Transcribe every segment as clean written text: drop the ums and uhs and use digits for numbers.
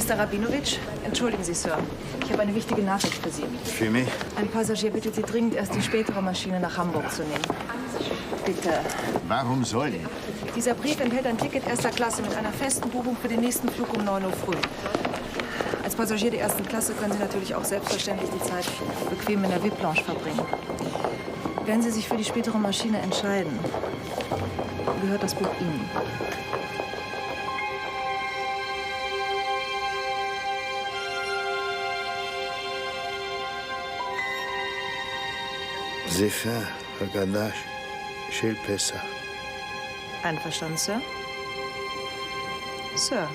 Mr. Rabinowitsch, entschuldigen Sie, Sir. Ich habe eine wichtige Nachricht für Sie. Für mich? Ein Passagier bittet Sie dringend, erst die spätere Maschine nach Hamburg zu nehmen. Bitte. Warum soll ich? Dieser Brief enthält ein Ticket erster Klasse mit einer festen Buchung für den nächsten Flug um 9 Uhr früh. Als Passagier der ersten Klasse können Sie natürlich auch selbstverständlich die Zeit bequem in der VIP-Lounge verbringen. Wenn Sie sich für die spätere Maschine entscheiden, gehört das Buch Ihnen. Sefer Hagadash Shel Pesach. Einverstanden, Sir? Sir.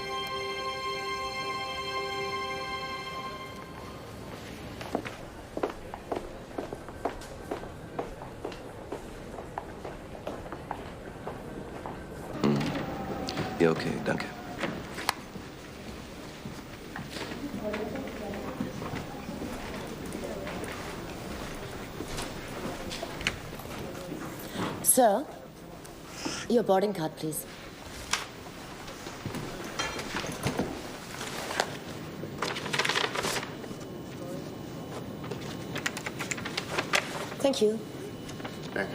Ja, okay, danke. Sir, your boarding card, please. Thank you. Danke.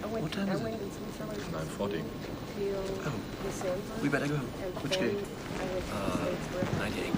What time is it? 9:40. Oh, we better go. Which gate? 98.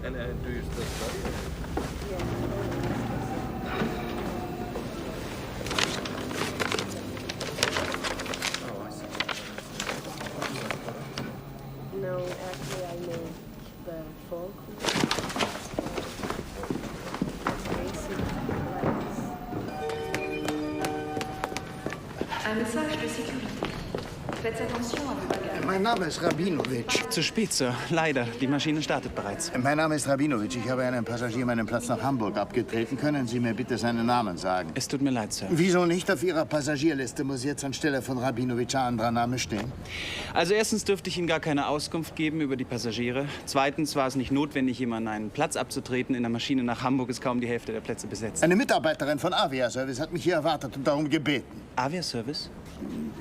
And do you still study? Oh, I see. No, actually, I know the folk. Un message de sécurité. Faites attention à vos bagages. Mein Name ist Rabinowitsch. Zu spät, Sir. Leider. Die Maschine startet bereits. Mein Name ist Rabinowitsch. Ich habe einem Passagier meinen Platz nach Hamburg abgetreten. Können Sie mir bitte seinen Namen sagen? Es tut mir leid, Sir. Wieso nicht? Auf Ihrer Passagierliste muss jetzt anstelle von Rabinowitsch ein anderer Name stehen. Also erstens dürfte ich Ihnen gar keine Auskunft geben über die Passagiere. Zweitens war es nicht notwendig, jemanden einen Platz abzutreten. In der Maschine nach Hamburg ist kaum die Hälfte der Plätze besetzt. Eine Mitarbeiterin von Aviaservice hat mich hier erwartet und darum gebeten. Aviaservice?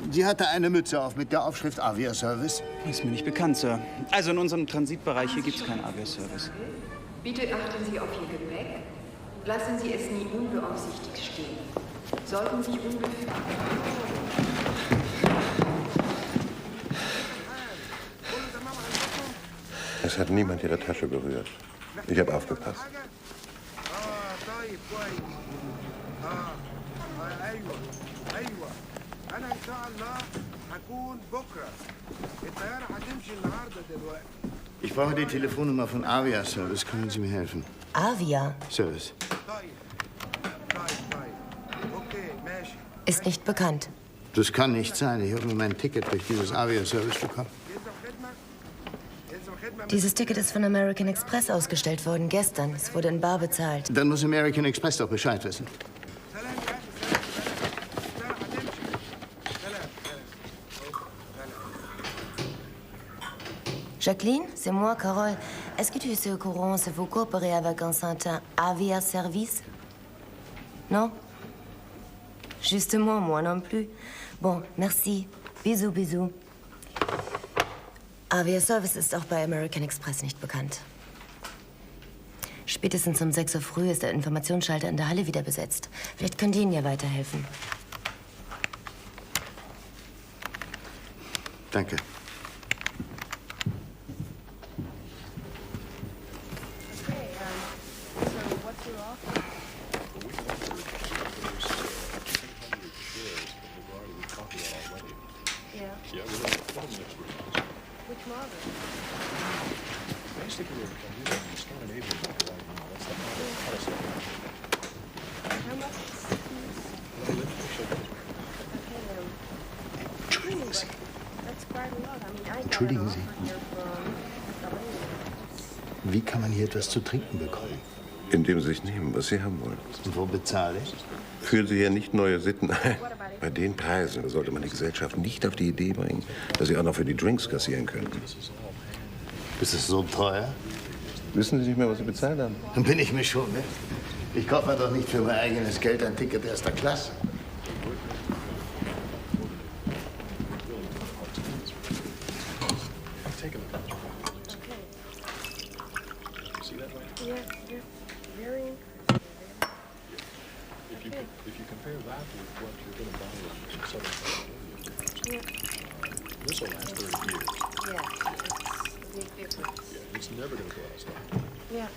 Sie hatte eine Mütze auf mit der Aufschrift Aviaservice. Ist mir nicht bekannt, Sir. Also in unserem Transitbereich hier gibt es keinen Aviaservice. Bitte achten Sie auf Ihr Gepäck. Lassen Sie es nie unbeaufsichtigt stehen. Sollten Sie unbefugt... Es hat niemand ihre Tasche berührt. Ich habe aufgepasst. Ich brauche die Telefonnummer von Aviaservice. Können Sie mir helfen? Avia Service. ist nicht bekannt. Das kann nicht sein. Ich habe nur mein Ticket durch dieses Aviaservice bekommen. Dieses Ticket ist von American Express ausgestellt worden, gestern. Es wurde in bar bezahlt. Dann muss American Express doch Bescheid wissen. Jacqueline, c'est moi, Carole. Est-ce que tu es au courant si vous coopérez avec un certain Avia Service? Non? Justement, moi non plus. Bon, merci. Bisous, bisous. Avia Service ist auch bei American Express nicht bekannt. Spätestens um 6 Uhr früh ist der Informationsschalter in der Halle wieder besetzt. Vielleicht könnt ihr Ihnen ja weiterhelfen. Danke. Entschuldigen Sie. Entschuldigen Sie. Wie kann man hier etwas zu trinken bekommen? Indem Sie sich nehmen, was Sie haben wollen. Und wo bezahle ich? Führen Sie hier nicht neue Sitten ein. Bei den Preisen sollte man die Gesellschaft nicht auf die Idee bringen, dass Sie auch noch für die Drinks kassieren könnten. Ist es so teuer? Wissen Sie nicht mehr, was Sie bezahlt haben? Dann bin ich mir schon, ne? Ich kaufe mir doch nicht für mein eigenes Geld ein Ticket erster Klasse. If you compare that with what you're going to buy in Southern California, this will last 30 years. Yeah, it's a big difference. Yeah, it's never going to go out of stock. Yeah.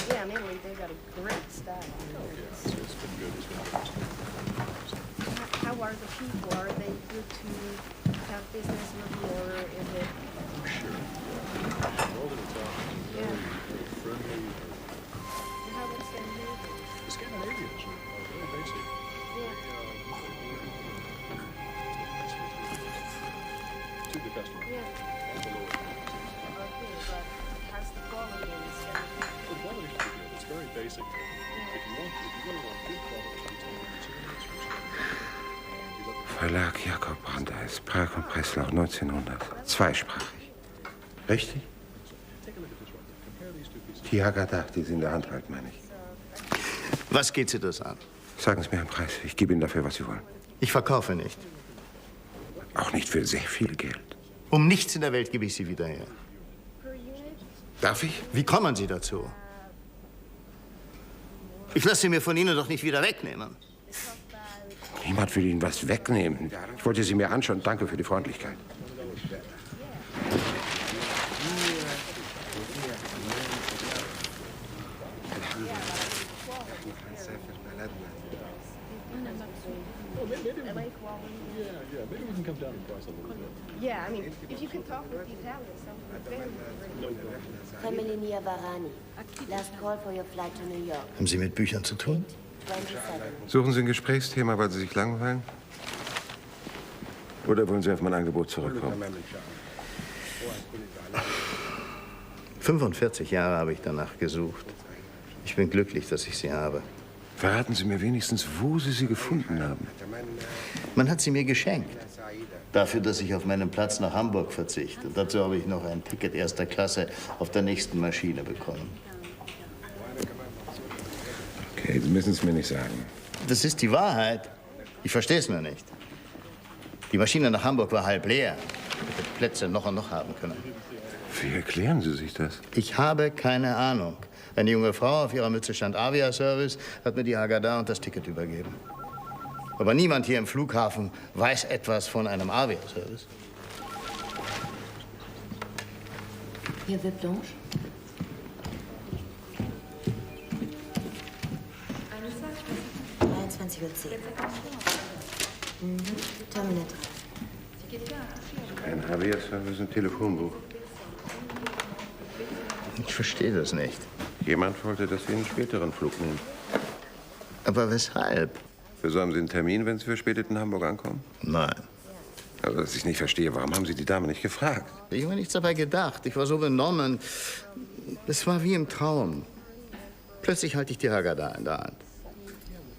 Yeah, in Italy, they got a great style. Yeah, it's been good. It's been good. How are the people? Are they good to have business with you, or is it? Sure. Yeah. All the Italians are very friendly. How about Scandinavia? The Scandinavians are very basic. To the customer. Yeah. And below it. Okay, but how's the quality in Scandinavia? The quality is pretty good. It's very basic. If you really want good quality, it's Verlag Jakob Brandeis, Prag und Breslau 1900. Zweisprachig. Richtig? Die Haggadah, die Sie in der Hand halten, meine ich. Was geht Sie das an? Sagen Sie mir einen Preis. Ich gebe Ihnen dafür, was Sie wollen. Ich verkaufe nicht. Auch nicht für sehr viel Geld. Um nichts in der Welt gebe ich Sie wieder her. Darf ich? Wie kommen Sie dazu? Ich lasse sie mir von Ihnen doch nicht wieder wegnehmen. Niemand will Ihnen was wegnehmen. Ich wollte Sie mir anschauen. Danke für die Freundlichkeit. maybe we can come down in price a little bit. Yeah, I mean, if you can talk with the Italians, that would be very. Femelinia Varani. Last call for your flight to New York. Haben Sie mit Büchern zu tun? 27. Suchen Sie ein Gesprächsthema, weil Sie sich langweilen? Oder wollen Sie auf mein Angebot zurückkommen? 45 Jahre habe ich danach gesucht. Ich bin glücklich, dass ich sie habe. Verraten Sie mir wenigstens, wo Sie sie gefunden haben. Man hat sie mir geschenkt. Dafür, dass ich auf meinen Platz nach Hamburg verzichte. Dazu habe ich noch ein Ticket erster Klasse auf der nächsten Maschine bekommen. Okay, Sie müssen es mir nicht sagen. Das ist die Wahrheit. Ich verstehe es nur nicht. Die Maschine nach Hamburg war halb leer. Ich hätte Plätze noch und noch haben können. Wie erklären Sie sich das? Ich habe keine Ahnung. Eine junge Frau, auf ihrer Mütze stand Avia-Service, hat mir die Haggadah und das Ticket übergeben. Aber niemand hier im Flughafen weiß etwas von einem Avia-Service. Hier wird Blanche. Mhm. Terminal 3. Ein Avia-Service, ein Telefonbuch. Ich verstehe das nicht. Jemand wollte, dass Sie einen späteren Flug nehmen. Aber weshalb? Wieso haben Sie einen Termin, wenn Sie verspätet in Hamburg ankommen? Nein. Also, was ich nicht verstehe, warum haben Sie die Dame nicht gefragt? Ich habe nichts dabei gedacht. Ich war so benommen. Es war wie im Traum. Plötzlich halte ich die Haggadah in der Hand.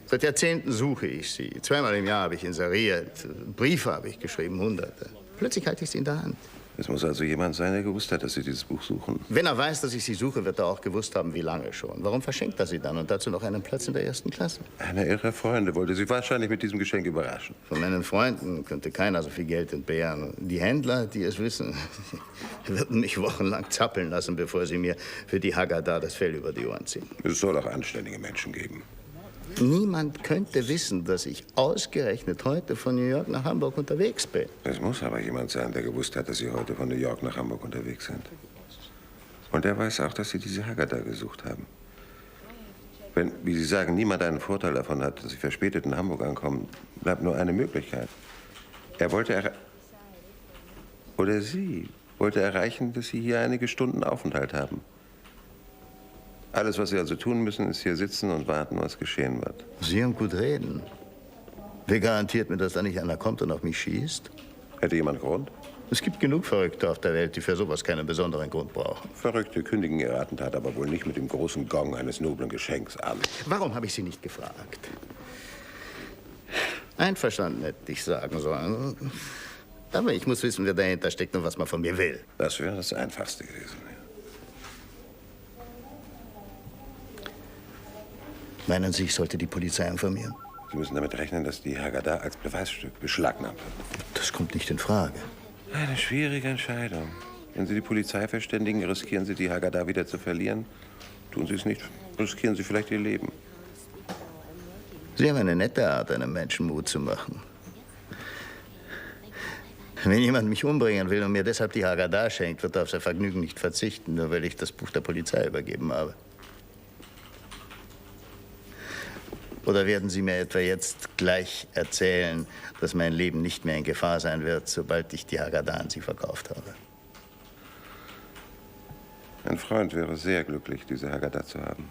Seit Jahrzehnten suche ich sie. Zweimal im Jahr habe ich inseriert. Briefe habe ich geschrieben, Hunderte. Plötzlich halte ich sie in der Hand. Es muss also jemand sein, der gewusst hat, dass Sie dieses Buch suchen. Wenn er weiß, dass ich sie suche, wird er auch gewusst haben, wie lange schon. Warum verschenkt er sie dann und dazu noch einen Platz in der ersten Klasse? Einer Ihrer Freunde wollte Sie wahrscheinlich mit diesem Geschenk überraschen. Von meinen Freunden könnte keiner so viel Geld entbehren. Die Händler, die es wissen, würden mich wochenlang zappeln lassen, bevor sie mir für die Haggadah das Fell über die Ohren ziehen. Es soll auch anständige Menschen geben. Niemand könnte wissen, dass ich ausgerechnet heute von New York nach Hamburg unterwegs bin. Es muss aber jemand sein, der gewusst hat, dass Sie heute von New York nach Hamburg unterwegs sind. Und der weiß auch, dass Sie diese Haggadah gesucht haben. Wenn, wie Sie sagen, niemand einen Vorteil davon hat, dass Sie verspätet in Hamburg ankommen, bleibt nur eine Möglichkeit. Er wollte oder Sie wollte erreichen, dass Sie hier einige Stunden Aufenthalt haben. Alles, was Sie also tun müssen, ist hier sitzen und warten, was geschehen wird. Sie haben gut reden. Wer garantiert mir, dass da nicht einer kommt und auf mich schießt? Hätte jemand Grund? Es gibt genug Verrückte auf der Welt, die für sowas keinen besonderen Grund brauchen. Verrückte kündigen ihre Attentat aber wohl nicht mit dem großen Gong eines noblen Geschenks an. Warum habe ich Sie nicht gefragt? Einverstanden hätte ich sagen sollen. Aber ich muss wissen, wer dahinter steckt und was man von mir will. Das wäre das Einfachste gewesen. Meinen Sie, ich sollte die Polizei informieren? Sie müssen damit rechnen, dass die Haggadah als Beweisstück beschlagnahmt wird. Das kommt nicht in Frage. Eine schwierige Entscheidung. Wenn Sie die Polizei verständigen, riskieren Sie, die Haggadah wieder zu verlieren. Tun Sie es nicht, riskieren Sie vielleicht Ihr Leben. Sie haben eine nette Art, einem Menschen Mut zu machen. Wenn jemand mich umbringen will und mir deshalb die Haggadah schenkt, wird er auf sein Vergnügen nicht verzichten, nur weil ich das Buch der Polizei übergeben habe. Oder werden Sie mir etwa jetzt gleich erzählen, dass mein Leben nicht mehr in Gefahr sein wird, sobald ich die Haggadah an Sie verkauft habe? Ein Freund wäre sehr glücklich, diese Haggadah zu haben.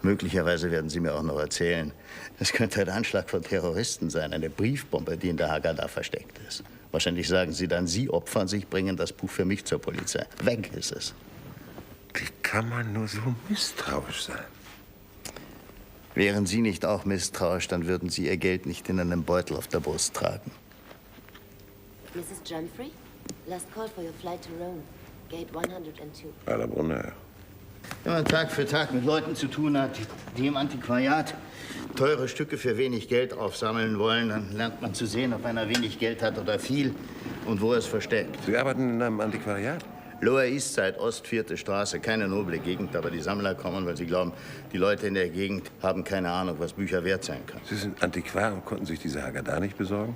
Möglicherweise werden Sie mir auch noch erzählen, es könnte ein Anschlag von Terroristen sein, eine Briefbombe, die in der Haggadah versteckt ist. Wahrscheinlich sagen Sie dann, Sie opfern sich, bringen das Buch für mich zur Polizei. Weg ist es. Wie kann man nur so misstrauisch sein? Wären Sie nicht auch misstrauisch, dann würden Sie Ihr Geld nicht in einem Beutel auf der Brust tragen. Mrs. Jumfrey, last call for your flight to Rome, gate 102. À la Bonheur. Wenn man Tag für Tag mit Leuten zu tun hat, die im Antiquariat teure Stücke für wenig Geld aufsammeln wollen, dann lernt man zu sehen, ob einer wenig Geld hat oder viel und wo er es versteckt. Sie arbeiten in einem Antiquariat? Lower East Side, Ost 4. Straße. Keine noble Gegend, aber die Sammler kommen, weil sie glauben, die Leute in der Gegend haben keine Ahnung, was Bücher wert sein können. Sie sind Antiquar und konnten sich diese Haggadah nicht besorgen?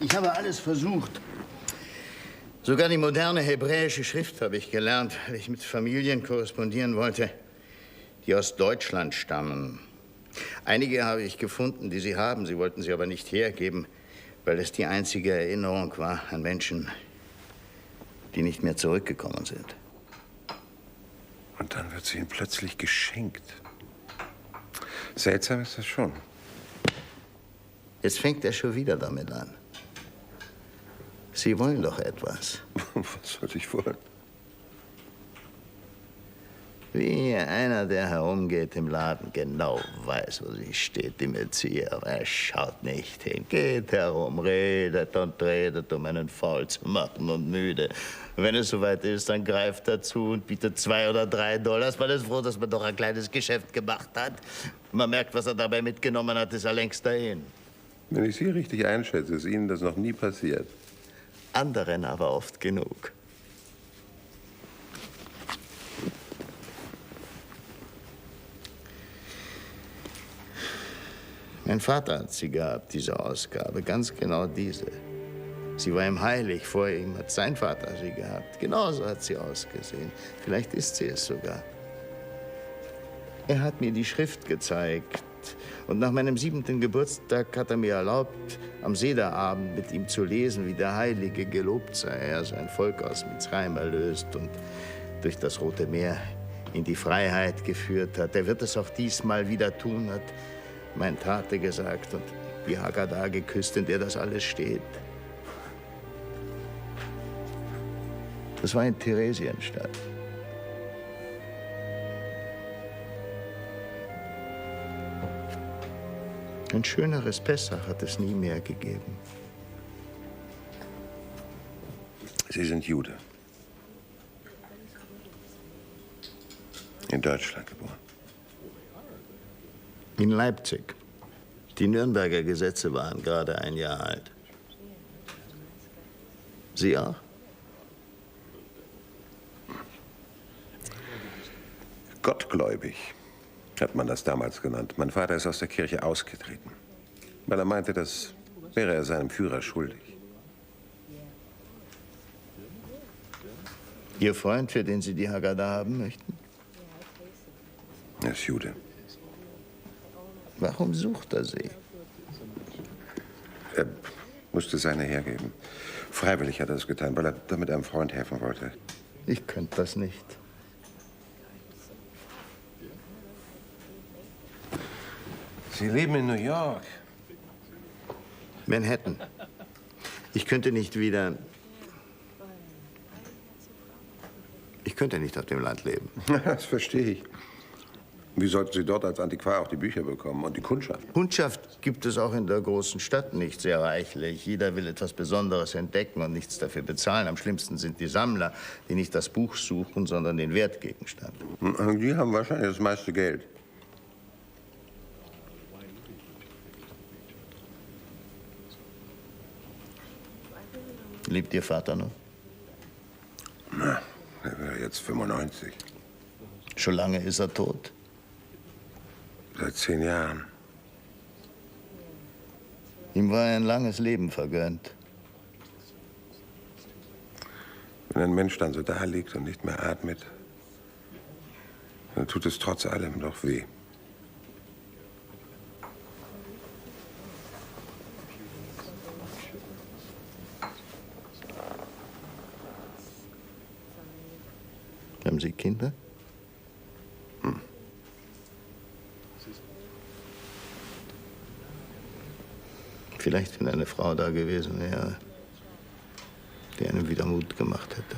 Ich habe alles versucht. Sogar die moderne hebräische Schrift habe ich gelernt, weil ich mit Familien korrespondieren wollte, die aus Deutschland stammen. Einige habe ich gefunden, die sie haben. Sie wollten sie aber nicht hergeben, weil es die einzige Erinnerung war an Menschen, die nicht mehr zurückgekommen sind. Und dann wird sie ihm plötzlich geschenkt. Seltsam ist das schon. Jetzt fängt er schon wieder damit an. Sie wollen doch etwas. Was soll ich wollen? Wie einer, der herumgeht im Laden, genau weiß, wo sie steht, im Erzieher. Aber er schaut nicht hin, geht herum, redet und redet, um einen faul zu machen und müde. Und wenn es soweit ist, dann greift er zu und bietet $2 oder $3. Man ist froh, dass man doch ein kleines Geschäft gemacht hat. Man merkt, was er dabei mitgenommen hat, ist er längst dahin. Wenn ich Sie richtig einschätze, ist Ihnen das noch nie passiert. Anderen aber oft genug. Mein Vater hat sie gehabt, diese Ausgabe, ganz genau diese. Sie war ihm heilig, vor ihm hat sein Vater sie gehabt. Genauso hat sie ausgesehen. Vielleicht ist sie es sogar. Er hat mir die Schrift gezeigt. Und nach meinem 7. Geburtstag hat er mir erlaubt, am Sederabend mit ihm zu lesen, wie der Heilige gelobt sei, er sein Volk aus Mitzrayim erlöst und durch das Rote Meer in die Freiheit geführt hat. Er wird es auch diesmal wieder tun, hat mein Tate gesagt und die Haggadah geküsst, in der das alles steht. Das war in Theresienstadt. Ein schöneres Pessach hat es nie mehr gegeben. Sie sind Jude. In Deutschland geboren. In Leipzig. Die Nürnberger Gesetze waren gerade ein Jahr alt. Sie auch? Gottgläubig hat man das damals genannt. Mein Vater ist aus der Kirche ausgetreten, weil er meinte, das wäre er seinem Führer schuldig. Ihr Freund, für den Sie die Haggadah haben möchten? Er ist Jude. Warum sucht er sie? Er musste seine hergeben. Freiwillig hat er es getan, weil er damit einem Freund helfen wollte. Ich könnte das nicht. Sie leben in New York. Manhattan. Ich könnte nicht wieder... Ich könnte nicht auf dem Land leben. Das verstehe ich. Wie sollten Sie dort als Antiquar auch die Bücher bekommen und die Kundschaft? Kundschaft gibt es auch in der großen Stadt nicht sehr reichlich. Jeder will etwas Besonderes entdecken und nichts dafür bezahlen. Am schlimmsten sind die Sammler, die nicht das Buch suchen, sondern den Wertgegenstand. Die haben wahrscheinlich das meiste Geld. Lebt Ihr Vater noch? Na, er wäre jetzt 95. Schon lange ist er tot? Seit 10 Jahren. Ihm war ein langes Leben vergönnt. Wenn ein Mensch dann so da liegt und nicht mehr atmet, dann tut es trotz allem doch weh. Haben Sie Kinder? Vielleicht, wenn eine Frau da gewesen wäre, die einem wieder Mut gemacht hätte.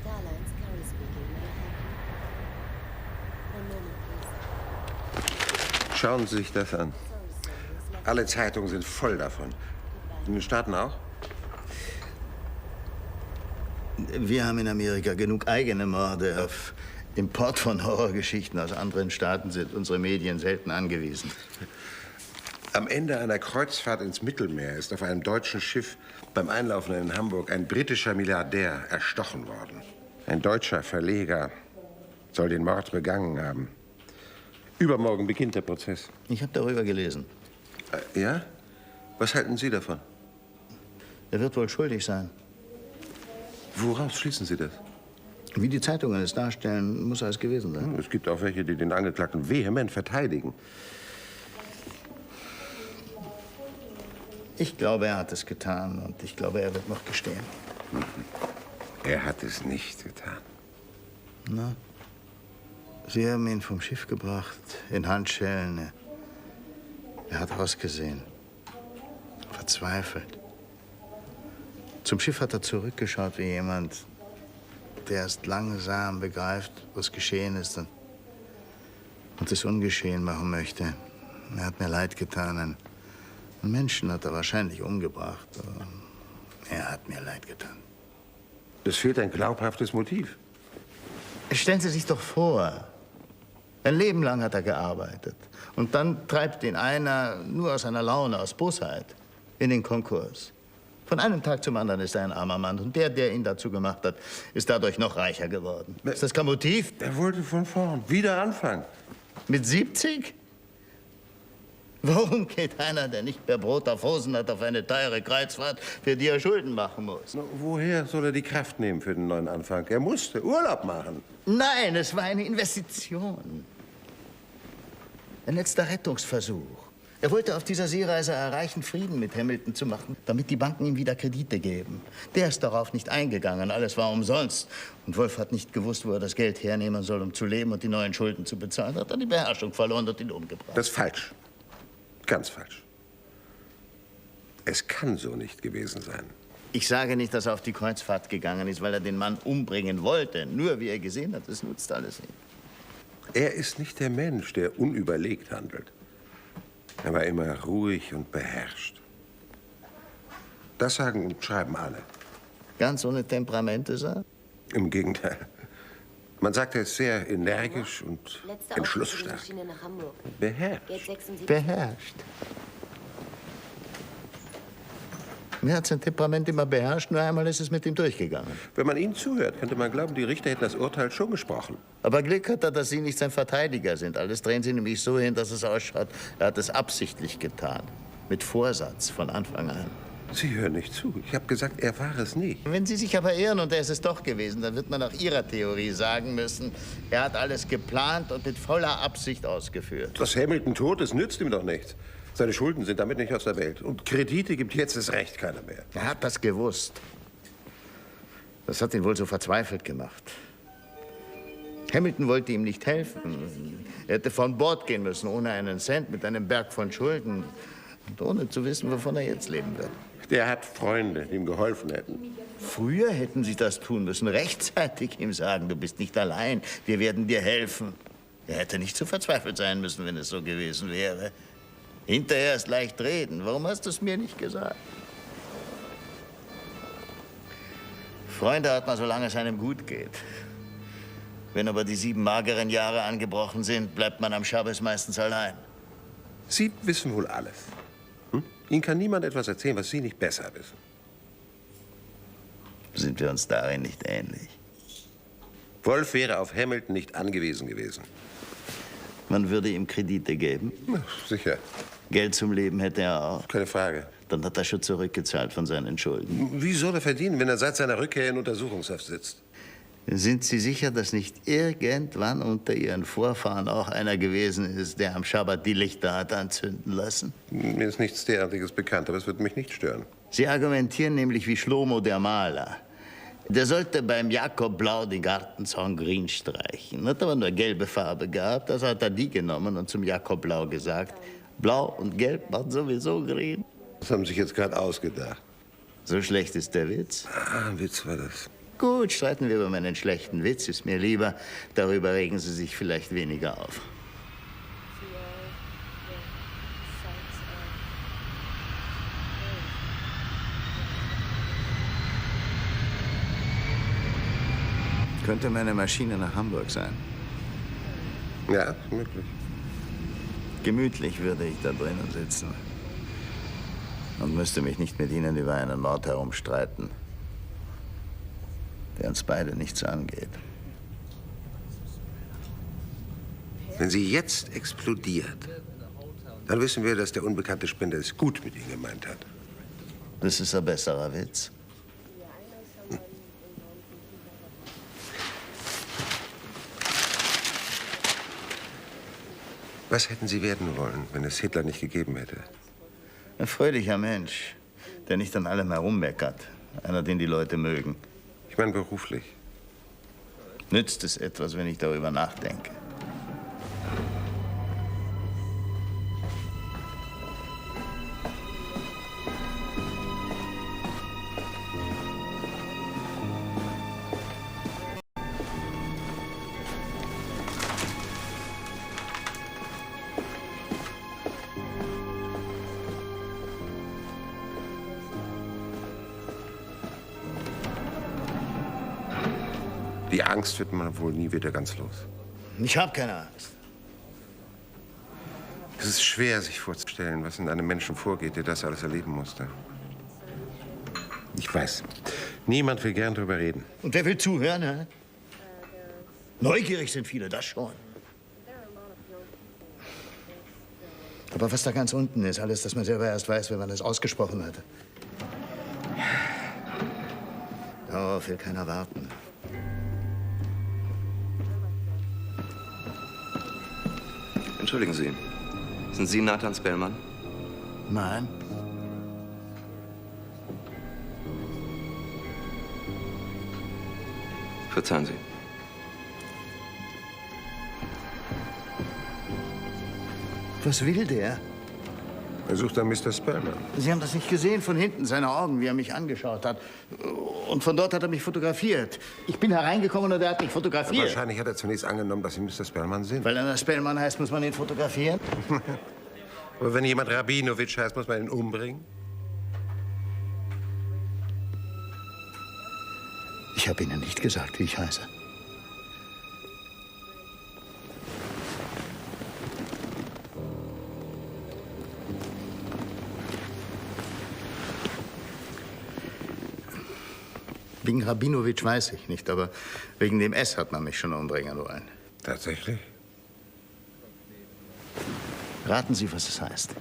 Starlines, Carrie speaking. May I help you? One moment, please. Schauen Sie sich das an. Alle Zeitungen sind voll davon. In den Staaten auch? Wir haben in Amerika genug eigene Morde. Auf Import von Horrorgeschichten aus anderen Staaten sind unsere Medien selten angewiesen. Am Ende einer Kreuzfahrt ins Mittelmeer ist auf einem deutschen Schiff beim Einlaufen in Hamburg ein britischer Milliardär erstochen worden. Ein deutscher Verleger soll den Mord begangen haben. Übermorgen beginnt der Prozess. Ich habe darüber gelesen. Ja? Was halten Sie davon? Er wird wohl schuldig sein. Woraus schließen Sie das? Wie die Zeitungen es darstellen, muss er es gewesen sein. Es gibt auch welche, die den Angeklagten vehement verteidigen. Ich glaube, er hat es getan und ich glaube, er wird noch gestehen. Er hat es nicht getan. Na? Sie haben ihn vom Schiff gebracht, in Handschellen. Er hat ausgesehen. Verzweifelt. Zum Schiff hat er zurückgeschaut wie jemand, der erst langsam begreift, was geschehen ist und es ungeschehen machen möchte. Er hat mir leid getan. Einen Menschen hat er wahrscheinlich umgebracht. Aber er hat mir leid getan. Es fehlt ein glaubhaftes Motiv. Stellen Sie sich doch vor, ein Leben lang hat er gearbeitet. Und dann treibt ihn einer nur aus einer Laune, aus Bosheit, in den Konkurs. Von einem Tag zum anderen ist er ein armer Mann. Und der ihn dazu gemacht hat, ist dadurch noch reicher geworden. Ist das kein Motiv? Er wollte von vorn wieder anfangen. Mit 70? Warum geht einer, der nicht mehr Brot auf Hosen hat, auf eine teure Kreuzfahrt, für die er Schulden machen muss? Na, woher soll er die Kraft nehmen für den neuen Anfang? Er musste Urlaub machen. Nein, es war eine Investition. Ein letzter Rettungsversuch. Er wollte auf dieser Seereise erreichen, Frieden mit Hamilton zu machen, damit die Banken ihm wieder Kredite geben. Der ist darauf nicht eingegangen, alles war umsonst. Und Wolf hat nicht gewusst, wo er das Geld hernehmen soll, um zu leben und die neuen Schulden zu bezahlen. Hat er die Beherrschung verloren und ihn umgebracht. Das ist falsch. Ganz falsch. Es kann so nicht gewesen sein. Ich sage nicht, dass er auf die Kreuzfahrt gegangen ist, weil er den Mann umbringen wollte. Nur, wie er gesehen hat, das nutzt alles nicht. Er ist nicht der Mensch, der unüberlegt handelt. Er war immer ruhig und beherrscht. Das sagen und schreiben alle. Ganz ohne Temperament ist er? Im Gegenteil. Man sagt, er ist sehr energisch und Letzte entschlussstark. Maschine nach Hamburg. Beherrscht. Geld 76. Beherrscht. Mir hat sein Temperament immer beherrscht, nur einmal ist es mit ihm durchgegangen. Wenn man Ihnen zuhört, könnte man glauben, die Richter hätten das Urteil schon gesprochen. Aber Glück hat er, dass Sie nicht sein Verteidiger sind. Alles drehen Sie nämlich so hin, dass es ausschaut, er hat es absichtlich getan. Mit Vorsatz von Anfang an. Sie hören nicht zu. Ich habe gesagt, er war es nicht. Wenn Sie sich aber irren und er ist es doch gewesen, dann wird man nach Ihrer Theorie sagen müssen, er hat alles geplant und mit voller Absicht ausgeführt. Dass Hamilton tot ist, nützt ihm doch nichts. Seine Schulden sind damit nicht aus der Welt. Und Kredite gibt jetzt das Recht keiner mehr. Er hat das gewusst. Das hat ihn wohl so verzweifelt gemacht. Hamilton wollte ihm nicht helfen. Er hätte von Bord gehen müssen, ohne einen Cent, mit einem Berg von Schulden und ohne zu wissen, wovon er jetzt leben wird. Der hat Freunde, die ihm geholfen hätten. Früher hätten Sie das tun müssen, rechtzeitig ihm sagen, du bist nicht allein, wir werden dir helfen. Er hätte nicht so verzweifelt sein müssen, wenn es so gewesen wäre. Hinterher ist leicht reden. Warum hast du es mir nicht gesagt? Freunde hat man, solange es einem gut geht. Wenn aber die 7 mageren Jahre angebrochen sind, bleibt man am Schabbes meistens allein. Sie wissen wohl alles. Hm? Ihnen kann niemand etwas erzählen, was Sie nicht besser wissen. Sind wir uns darin nicht ähnlich? Wolf wäre auf Hamilton nicht angewiesen gewesen. Man würde ihm Kredite geben. Na, sicher. Geld zum Leben hätte er auch. Keine Frage. Dann hat er schon zurückgezahlt von seinen Schulden. Wie soll er verdienen, wenn er seit seiner Rückkehr in Untersuchungshaft sitzt? Sind Sie sicher, dass nicht irgendwann unter Ihren Vorfahren auch einer gewesen ist, der am Schabbat die Lichter hat anzünden lassen? Mir ist nichts derartiges bekannt, aber es wird mich nicht stören. Sie argumentieren nämlich wie Schlomo der Maler. Der sollte beim Jakob Blau den Gartenzaun grün streichen. Hat aber nur gelbe Farbe gehabt, also hat er die genommen und zum Jakob Blau gesagt, Blau und Gelb macht sowieso grün. Das haben Sie sich jetzt gerade ausgedacht. So schlecht ist der Witz? Ah, ein Witz war das. Gut, streiten wir über meinen schlechten Witz, ist mir lieber. Darüber regen Sie sich vielleicht weniger auf. Könnte meine Maschine nach Hamburg sein? Ja, möglich. Gemütlich würde ich da drinnen sitzen. Und müsste mich nicht mit Ihnen über einen Mord herumstreiten, der uns beide nichts angeht. Wenn sie jetzt explodiert, dann wissen wir, dass der unbekannte Spender es gut mit Ihnen gemeint hat. Das ist ein besserer Witz. Was hätten Sie werden wollen, wenn es Hitler nicht gegeben hätte? Ein fröhlicher Mensch, der nicht an allem herummeckert. Einer, den die Leute mögen. Ich meine beruflich. Nützt es etwas, wenn ich darüber nachdenke? Die Angst wird man wohl nie wieder ganz los. Ich habe keine Angst. Es ist schwer, sich vorzustellen, was in einem Menschen vorgeht, der das alles erleben musste. Ich weiß, niemand will gern darüber reden. Und wer will zuhören, hä? Neugierig sind viele, das schon. Aber was da ganz unten ist, alles, das man selber erst weiß, wenn man es ausgesprochen hat. Darauf will keiner warten. Entschuldigen Sie, sind Sie Nathan Spellmann? Nein. Verzeihen Sie. Was will der? Er sucht einen Mr. Spellman. Sie haben das nicht gesehen von hinten, seine Augen, wie er mich angeschaut hat. Und von dort hat er mich fotografiert. Ich bin hereingekommen und er hat mich fotografiert. Wahrscheinlich hat er zunächst angenommen, dass Sie Mr. Spellman sind. Weil einer Spellmann heißt, muss man ihn fotografieren? Aber wenn jemand Rabinowitsch heißt, muss man ihn umbringen? Ich habe Ihnen nicht gesagt, wie ich heiße. Wegen Rabinowitsch weiß ich nicht, aber wegen dem S hat man mich schon umbringen wollen. Tatsächlich? Raten Sie, was es heißt.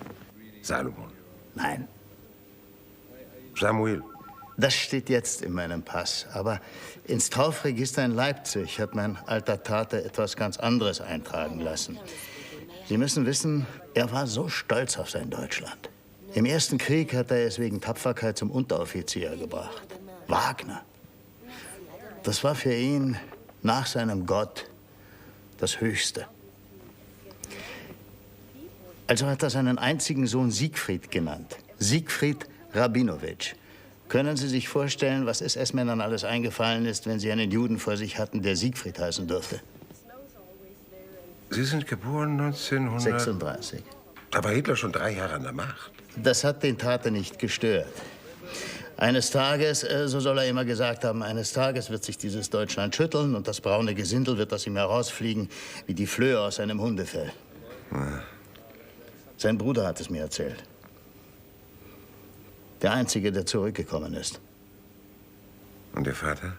Salomon. Nein, Samuel. das steht jetzt in meinem Pass. Aber ins Taufregister in Leipzig hat mein alter Tate etwas ganz anderes eintragen lassen. Sie müssen wissen, er war so stolz auf sein Deutschland. Im Ersten Krieg hat er es wegen Tapferkeit zum Unteroffizier gebracht. Wagner. Das war für ihn nach seinem Gott das Höchste. Also hat er seinen einzigen Sohn Siegfried genannt. Siegfried Rabinowitsch. Können Sie sich vorstellen, was SS-Männern alles eingefallen ist, wenn sie einen Juden vor sich hatten, der Siegfried heißen durfte? Sie sind geboren 1936. 36. Da war Hitler schon 3 Jahre an der Macht. Das hat den Tater nicht gestört. Eines Tages, so soll er immer gesagt haben, eines Tages wird sich dieses Deutschland schütteln und das braune Gesindel wird aus ihm herausfliegen, wie die Flöhe aus einem Hundefell. Ja. Sein Bruder hat es mir erzählt. Der Einzige, der zurückgekommen ist. Und Ihr Vater?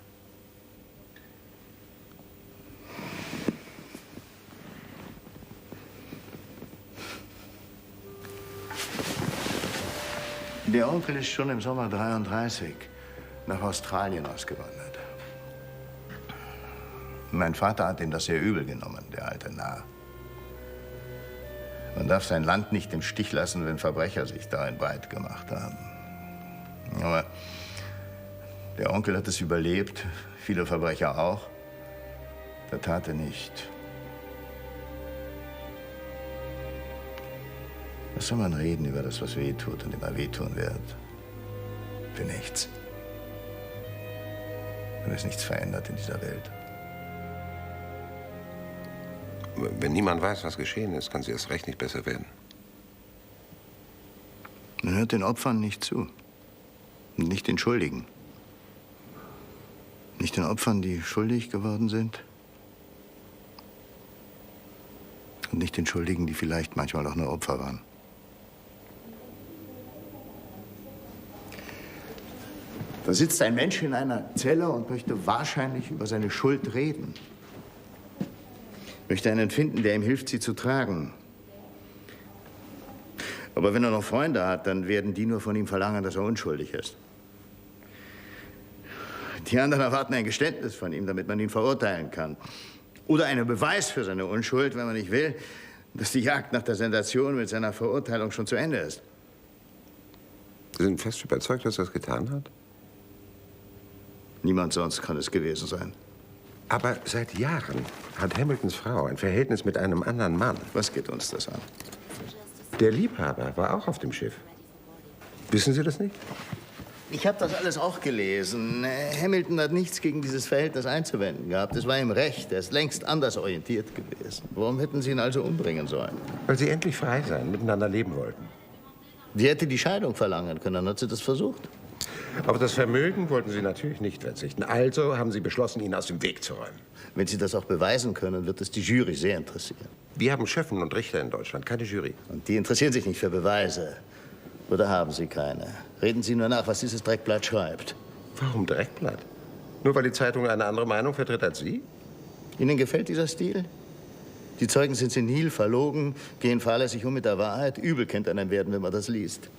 Der Onkel ist schon im Sommer 33 nach Australien ausgewandert. Mein Vater hat ihm das sehr übel genommen, der alte Narr. Man darf sein Land nicht im Stich lassen, wenn Verbrecher sich darin breit gemacht haben. Aber der Onkel hat es überlebt, viele Verbrecher auch. Der Tate nicht. Was soll man reden über das, was weh tut und immer wehtun wird? Für nichts. Wenn es nichts verändert in dieser Welt. Wenn niemand weiß, was geschehen ist, kann sie erst recht nicht besser werden. Man hört den Opfern nicht zu. Und nicht den Schuldigen. Nicht den Opfern, die schuldig geworden sind. Und nicht den Schuldigen, die vielleicht manchmal auch nur Opfer waren. Da sitzt ein Mensch in einer Zelle und möchte wahrscheinlich über seine Schuld reden. Möchte einen finden, der ihm hilft, sie zu tragen. Aber wenn er noch Freunde hat, dann werden die nur von ihm verlangen, dass er unschuldig ist. Die anderen erwarten ein Geständnis von ihm, damit man ihn verurteilen kann. Oder einen Beweis für seine Unschuld, wenn man nicht will, dass die Jagd nach der Sensation mit seiner Verurteilung schon zu Ende ist. Sie sind fest überzeugt, dass er es getan hat? Niemand sonst kann es gewesen sein. Aber seit Jahren hat Hamiltons Frau ein Verhältnis mit einem anderen Mann. Was geht uns das an? Der Liebhaber war auch auf dem Schiff. Wissen Sie das nicht? Ich habe das alles auch gelesen. Hamilton hat nichts gegen dieses Verhältnis einzuwenden gehabt. Es war ihm recht. Er ist längst anders orientiert gewesen. Warum hätten Sie ihn also umbringen sollen? Weil sie endlich frei sein, miteinander leben wollten. Sie hätte die Scheidung verlangen können. Dann hat sie das versucht. Auf das Vermögen wollten sie natürlich nicht verzichten. Also haben sie beschlossen, ihn aus dem Weg zu räumen. Wenn Sie das auch beweisen können, wird es die Jury sehr interessieren. Wir haben Schöffen und Richter in Deutschland, keine Jury. Und die interessieren sich nicht für Beweise. Oder haben Sie keine? Reden Sie nur nach, was dieses Dreckblatt schreibt. Warum Dreckblatt? Nur weil die Zeitung eine andere Meinung vertritt als Sie? Ihnen gefällt dieser Stil? Die Zeugen sind senil, verlogen, gehen fahrlässig um mit der Wahrheit. Übel kennt einem werden, wenn man das liest.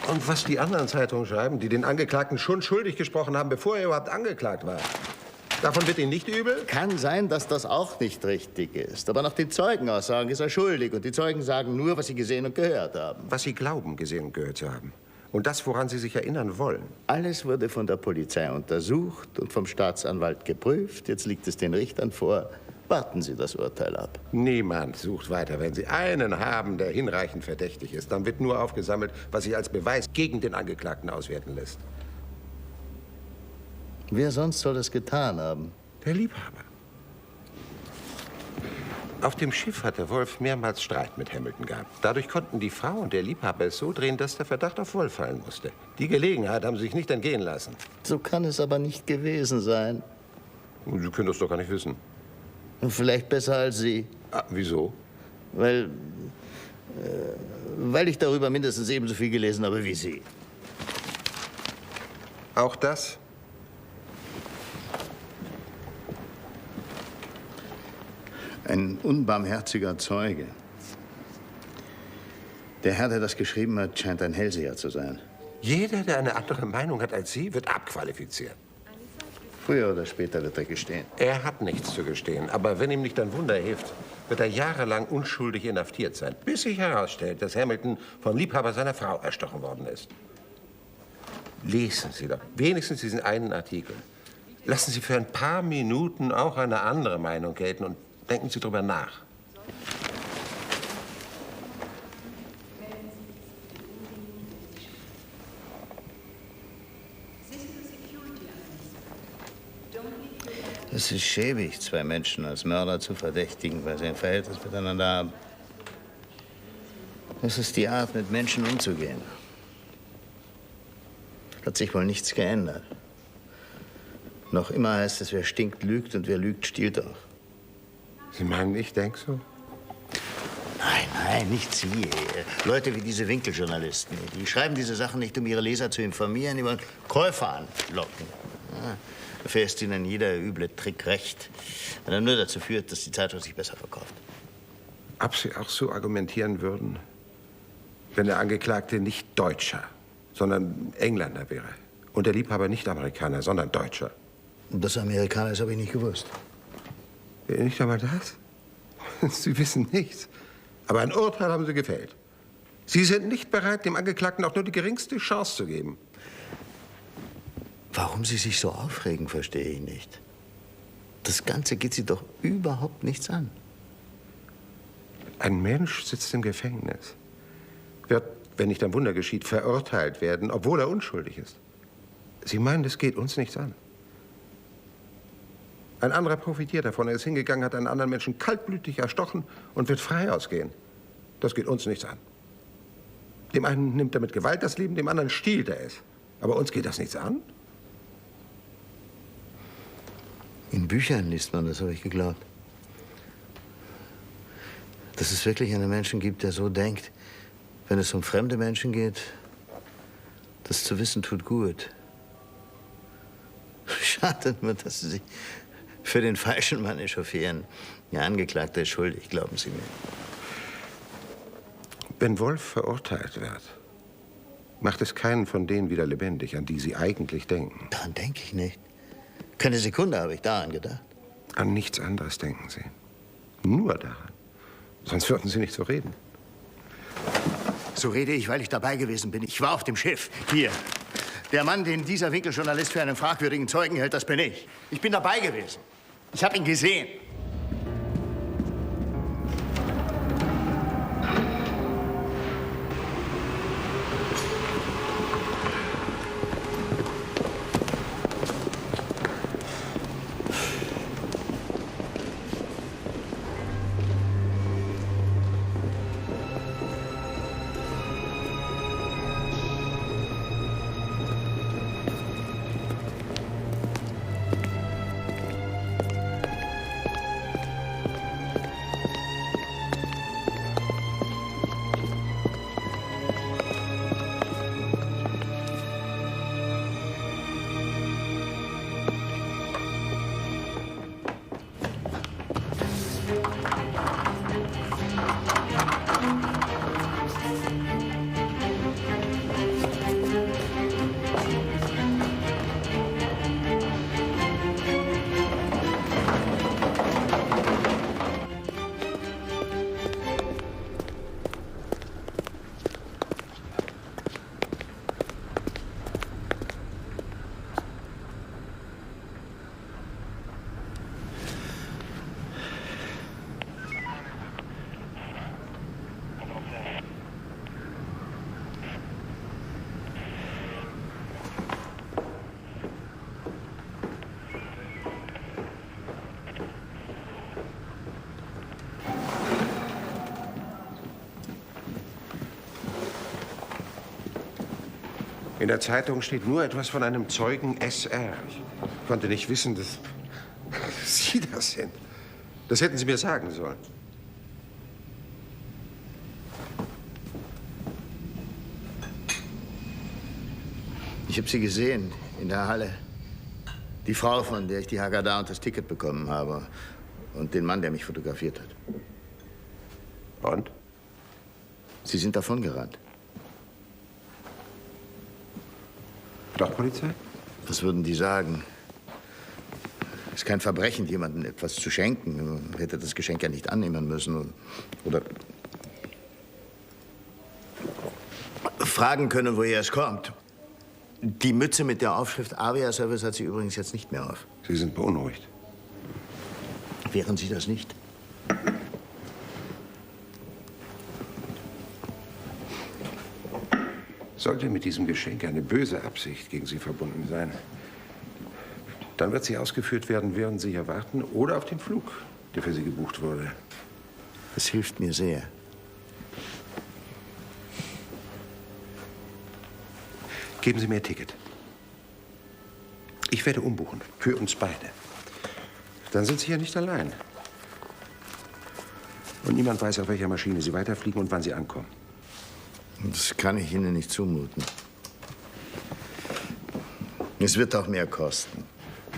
Und was die anderen Zeitungen schreiben, die den Angeklagten schon schuldig gesprochen haben, bevor er überhaupt angeklagt war. Davon wird Ihnen nicht übel? Kann sein, dass das auch nicht richtig ist. Aber nach den Zeugenaussagen ist er schuldig. Und die Zeugen sagen nur, was sie gesehen und gehört haben. Was sie glauben, gesehen und gehört zu haben. Und das, woran sie sich erinnern wollen. Alles wurde von der Polizei untersucht und vom Staatsanwalt geprüft. Jetzt liegt es den Richtern vor. Warten Sie das Urteil ab. Niemand sucht weiter. Wenn Sie einen haben, der hinreichend verdächtig ist, dann wird nur aufgesammelt, was sich als Beweis gegen den Angeklagten auswerten lässt. Wer sonst soll das getan haben? Der Liebhaber. Auf dem Schiff hat der Wolf mehrmals Streit mit Hamilton gehabt. Dadurch konnten die Frau und der Liebhaber es so drehen, dass der Verdacht auf Wolf fallen musste. Die Gelegenheit haben sie sich nicht entgehen lassen. So kann es aber nicht gewesen sein. Sie können das doch gar nicht wissen. Und vielleicht besser als Sie. Ah, wieso? Weil ich darüber mindestens ebenso viel gelesen habe wie Sie. Auch das? Ein unbarmherziger Zeuge. Der Herr, der das geschrieben hat, scheint ein Hellseher zu sein. Jeder, der eine andere Meinung hat als Sie, wird abqualifiziert. Früher oder später wird er gestehen. Er hat nichts zu gestehen. Aber wenn ihm nicht ein Wunder hilft, wird er jahrelang unschuldig inhaftiert sein. Bis sich herausstellt, dass Hamilton vom Liebhaber seiner Frau erstochen worden ist. Lesen Sie doch wenigstens diesen einen Artikel. Lassen Sie für ein paar Minuten auch eine andere Meinung gelten und denken Sie drüber nach. Es ist schäbig, zwei Menschen als Mörder zu verdächtigen, weil sie ein Verhältnis miteinander haben. Das ist die Art, mit Menschen umzugehen. Hat sich wohl nichts geändert. Noch immer heißt es, wer stinkt, lügt und wer lügt, stiehlt auch. Sie meinen, ich denke so? Nein, nein, nicht Sie. Leute wie diese Winkeljournalisten. Die schreiben diese Sachen nicht, um ihre Leser zu informieren, die wollen Käufer anlocken. Ja, dafür ist ihnen jeder üble Trick recht, wenn er nur dazu führt, dass die Zeitung sich besser verkauft. Ob Sie auch so argumentieren würden, wenn der Angeklagte nicht Deutscher, sondern Engländer wäre und der Liebhaber nicht Amerikaner, sondern Deutscher? Dass er Amerikaner ist, habe ich nicht gewusst. Nicht einmal das? Sie wissen nichts. Aber ein Urteil haben Sie gefällt. Sie sind nicht bereit, dem Angeklagten auch nur die geringste Chance zu geben. Warum Sie sich so aufregen, verstehe ich nicht. Das Ganze geht Sie doch überhaupt nichts an. Ein Mensch sitzt im Gefängnis, wird, wenn nicht ein Wunder geschieht, verurteilt werden, obwohl er unschuldig ist. Sie meinen, das geht uns nichts an. Ein anderer profitiert davon. Er ist hingegangen, hat einen anderen Menschen kaltblütig erstochen und wird frei ausgehen. Das geht uns nichts an. Dem einen nimmt er mit Gewalt das Leben, dem anderen stiehlt er es. Aber uns geht das nichts an? In Büchern liest man das, habe ich geglaubt. Dass es wirklich einen Menschen gibt, der so denkt, wenn es um fremde Menschen geht, das zu wissen tut gut. Schade nur, dass Sie sich für den falschen Mann echauffieren. Ihr Angeklagter ist schuldig, glauben Sie mir. Wenn Wolf verurteilt wird, macht es keinen von denen wieder lebendig, an die Sie eigentlich denken. Daran denke ich nicht. Keine Sekunde habe ich daran gedacht. An nichts anderes denken Sie. Nur daran. Sonst würden Sie nicht so reden. So rede ich, weil ich dabei gewesen bin. Ich war auf dem Schiff. Hier. Der Mann, den dieser Winkeljournalist für einen fragwürdigen Zeugen hält, das bin ich. Ich bin dabei gewesen. Ich habe ihn gesehen. In der Zeitung steht nur etwas von einem Zeugen SR. Ich konnte nicht wissen, dass Sie das sind. Das hätten Sie mir sagen sollen. Ich habe Sie gesehen in der Halle. Die Frau, von der ich die Haggadah und das Ticket bekommen habe. Und den Mann, der mich fotografiert hat. Und? Sie sind davongerannt. Doch, Polizei? Was würden die sagen? Es ist kein Verbrechen, jemandem etwas zu schenken. Man hätte das Geschenk ja nicht annehmen müssen. Oder fragen können, woher es kommt. Die Mütze mit der Aufschrift Avia-Service hat sie übrigens jetzt nicht mehr auf. Sie sind beunruhigt. Wären Sie das nicht? Sollte mit diesem Geschenk eine böse Absicht gegen Sie verbunden sein, dann wird sie ausgeführt werden, während Sie hier warten oder auf dem Flug, der für Sie gebucht wurde. Das hilft mir sehr. Geben Sie mir Ihr Ticket. Ich werde umbuchen, für uns beide. Dann sind Sie ja nicht allein. Und niemand weiß, auf welcher Maschine Sie weiterfliegen und wann Sie ankommen. Das kann ich Ihnen nicht zumuten. Es wird auch mehr kosten.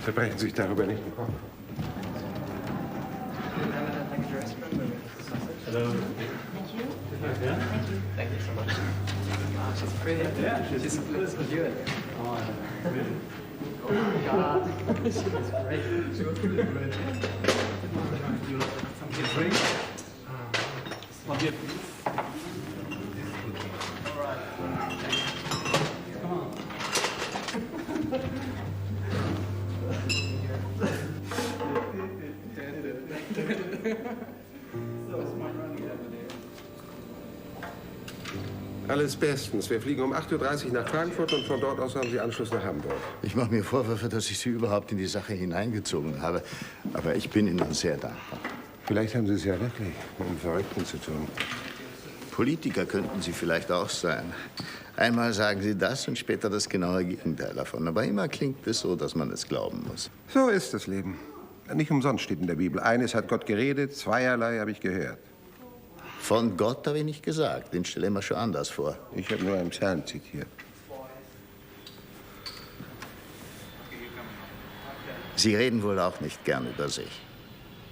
Zerbrechen Sie sich darüber nicht den Kopf. Alles bestens. Wir fliegen um 8:30 Uhr nach Frankfurt und von dort aus haben Sie Anschluss nach Hamburg. Ich mache mir Vorwürfe, dass ich Sie überhaupt in die Sache hineingezogen habe. Aber ich bin Ihnen sehr dankbar. Vielleicht haben Sie es ja wirklich mit einem Verrückten zu tun. Politiker könnten Sie vielleicht auch sein. Einmal sagen Sie das und später das genaue Gegenteil davon. Aber immer klingt es so, dass man es glauben muss. So ist das Leben. Nicht umsonst steht in der Bibel, eines hat Gott geredet, zweierlei habe ich gehört. Von Gott habe ich nicht gesagt. Den stelle ich mir schon anders vor. Ich habe nur einen Psalm zitiert. Sie reden wohl auch nicht gern über sich.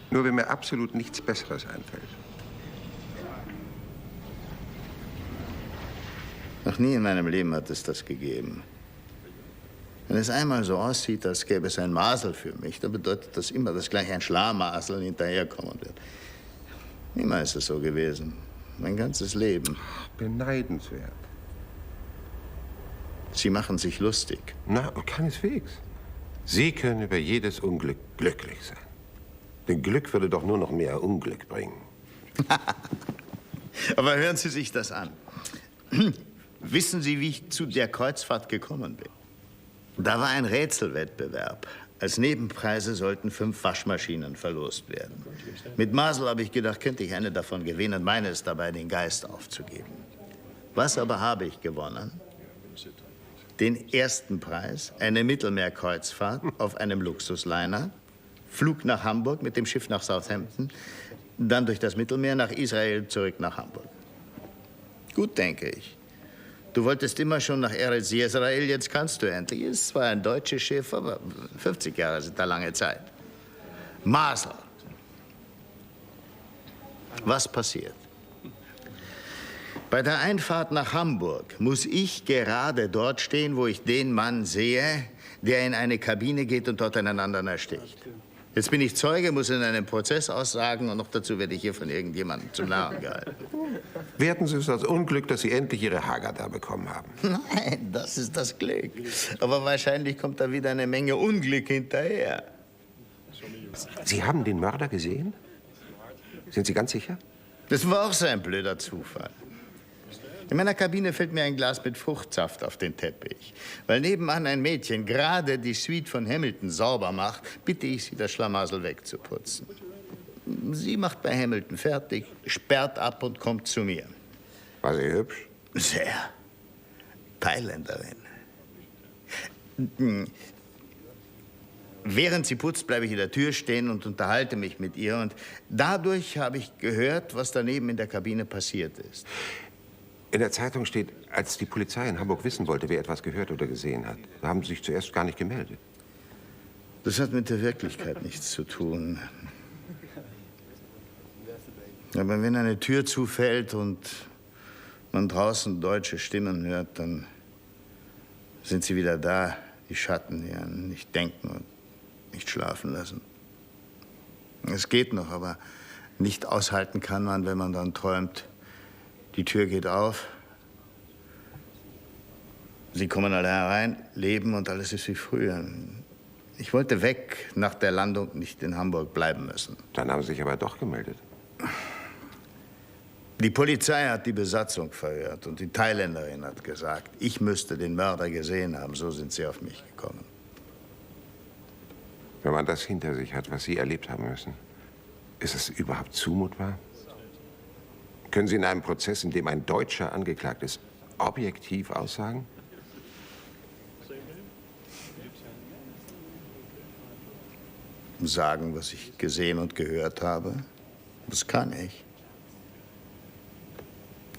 Nur wenn mir absolut nichts Besseres einfällt. Noch nie in meinem Leben hat es das gegeben. Wenn es einmal so aussieht, als gäbe es ein Masel für mich, dann bedeutet das immer, dass gleich ein Schlafmasel hinterherkommen wird. Immer ist es so gewesen. Mein ganzes Leben. Beneidenswert. Sie machen sich lustig. Na, keineswegs. Sie können über jedes Unglück glücklich sein. Denn Glück würde doch nur noch mehr Unglück bringen. Aber hören Sie sich das an. Wissen Sie, wie ich zu der Kreuzfahrt gekommen bin? Da war ein Rätselwettbewerb. Als Nebenpreise sollten 5 Waschmaschinen verlost werden. Mit Masel habe ich gedacht, könnte ich eine davon gewinnen, meine ist dabei, den Geist aufzugeben. Was aber habe ich gewonnen? Den ersten Preis, eine Mittelmeerkreuzfahrt auf einem Luxusliner, Flug nach Hamburg mit dem Schiff nach Southampton, dann durch das Mittelmeer nach Israel zurück nach Hamburg. Gut, denke ich. Du wolltest immer schon nach Eretz Yisrael, jetzt kannst du endlich. Es ist zwar ein deutsches Schiff, aber 50 Jahre sind da lange Zeit. Masel. Was passiert? Bei der Einfahrt nach Hamburg muss ich gerade dort stehen, wo ich den Mann sehe, der in eine Kabine geht und dort einen anderen ersticht. Jetzt bin ich Zeuge, muss in einem Prozess aussagen und noch dazu werde ich hier von irgendjemandem zum Narren gehalten. Werten Sie es als Unglück, dass Sie endlich Ihre Haggadah bekommen haben? Nein, das ist das Glück. Aber wahrscheinlich kommt da wieder eine Menge Unglück hinterher. Sie haben den Mörder gesehen? Sind Sie ganz sicher? Das war auch so ein blöder Zufall. In meiner Kabine fällt mir ein Glas mit Fruchtsaft auf den Teppich. Weil nebenan ein Mädchen gerade die Suite von Hamilton sauber macht, bitte ich sie, das Schlamassel wegzuputzen. Sie macht bei Hamilton fertig, sperrt ab und kommt zu mir. War sie hübsch? Sehr. Thailänderin. Während sie putzt, bleibe ich in der Tür stehen und unterhalte mich mit ihr. Und dadurch habe ich gehört, was daneben in der Kabine passiert ist. In der Zeitung steht, als die Polizei in Hamburg wissen wollte, wer etwas gehört oder gesehen hat, da haben Sie sich zuerst gar nicht gemeldet. Das hat mit der Wirklichkeit nichts zu tun. Aber wenn eine Tür zufällt und man draußen deutsche Stimmen hört, dann sind sie wieder da, die Schatten, die einen nicht denken und nicht schlafen lassen. Es geht noch, aber nicht aushalten kann man, wenn man dann träumt, die Tür geht auf Sie kommen alle herein, leben und alles ist wie früher. Ich wollte weg, nach der Landung nicht in Hamburg bleiben müssen. Dann haben Sie sich aber doch gemeldet. Die Polizei hat die Besatzung verhört und die Thailänderin hat gesagt, ich müsste den Mörder gesehen haben. So sind sie auf mich gekommen. Wenn man das hinter sich hat, was Sie erlebt haben müssen, ist es überhaupt zumutbar? Können Sie in einem Prozess, in dem ein Deutscher angeklagt ist, objektiv aussagen? Sagen, was ich gesehen und gehört habe? Das kann ich.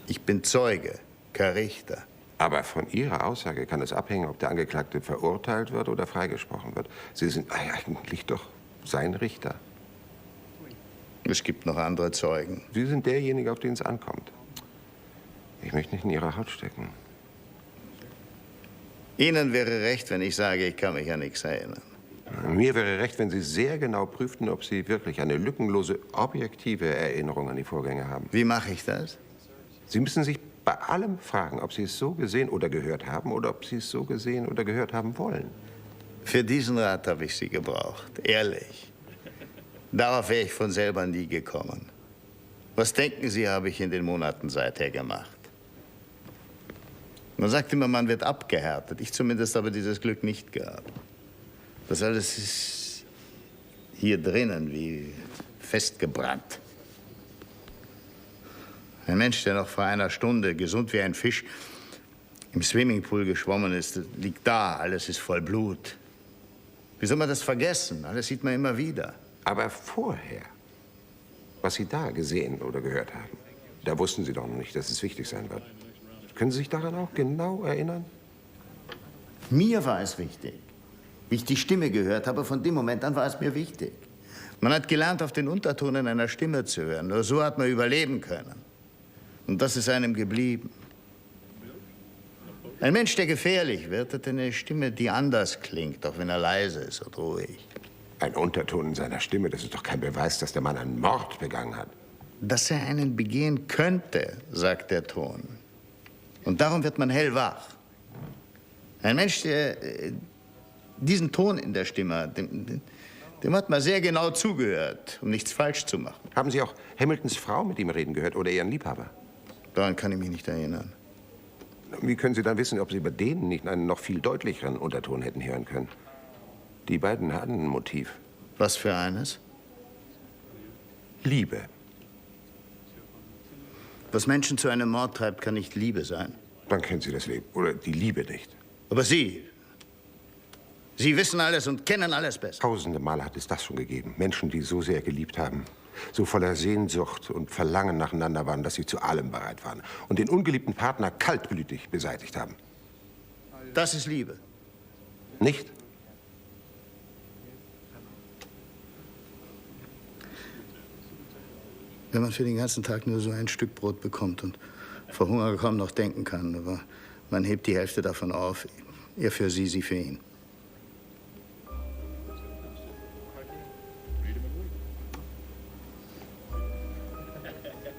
Ich bin Zeuge, kein Richter. Aber von Ihrer Aussage kann es abhängen, ob der Angeklagte verurteilt wird oder freigesprochen wird. Sie sind eigentlich doch sein Richter. Es gibt noch andere Zeugen. Sie sind derjenige, auf den es ankommt. Ich möchte nicht in Ihrer Haut stecken. Ihnen wäre recht, wenn ich sage, ich kann mich an nichts erinnern. Mir wäre recht, wenn Sie sehr genau prüften, ob Sie wirklich eine lückenlose, objektive Erinnerung an die Vorgänge haben. Wie mache ich das? Sie müssen sich bei allem fragen, ob Sie es so gesehen oder gehört haben oder ob Sie es so gesehen oder gehört haben wollen. Für diesen Rat habe ich Sie gebraucht, ehrlich. Darauf wäre ich von selber nie gekommen. Was denken Sie, habe ich in den Monaten seither gemacht? Man sagt immer, man wird abgehärtet. Ich zumindest habe dieses Glück nicht gehabt. Das alles ist hier drinnen wie festgebrannt. Ein Mensch, der noch vor einer Stunde gesund wie ein Fisch im Swimmingpool geschwommen ist, liegt da, alles ist voll Blut. Wie soll man das vergessen? Alles sieht man immer wieder. Aber vorher, was Sie da gesehen oder gehört haben, da wussten Sie doch noch nicht, dass es wichtig sein wird. Können Sie sich daran auch genau erinnern? Mir war es wichtig. Wie ich die Stimme gehört habe, von dem Moment an war es mir wichtig. Man hat gelernt, auf den Unterton in einer Stimme zu hören. Nur so hat man überleben können. Und das ist einem geblieben. Ein Mensch, der gefährlich wird, hat eine Stimme, die anders klingt, auch wenn er leise ist und ruhig. Ein Unterton in seiner Stimme, das ist doch kein Beweis, dass der Mann einen Mord begangen hat. Dass er einen begehen könnte, sagt der Ton. Und darum wird man hellwach. Ein Mensch, der diesen Ton in der Stimme hat, dem hat man sehr genau zugehört, um nichts falsch zu machen. Haben Sie auch Hamiltons Frau mit ihm reden gehört oder Ihren Liebhaber? Daran kann ich mich nicht erinnern. Wie können Sie dann wissen, ob Sie bei denen nicht einen noch viel deutlicheren Unterton hätten hören können? Die beiden hatten ein Motiv. Was für eines? Liebe. Was Menschen zu einem Mord treibt, kann nicht Liebe sein. Dann kennen Sie das Leben oder die Liebe nicht. Aber Sie wissen alles und kennen alles besser. Tausende Male hat es das schon gegeben. Menschen, die so sehr geliebt haben, so voller Sehnsucht und Verlangen nacheinander waren, dass sie zu allem bereit waren und den ungeliebten Partner kaltblütig beseitigt haben. Das ist Liebe. Nicht? Wenn man für den ganzen Tag nur so ein Stück Brot bekommt und vor Hunger kaum noch denken kann, aber man hebt die Hälfte davon auf, er für Sie, Sie für ihn.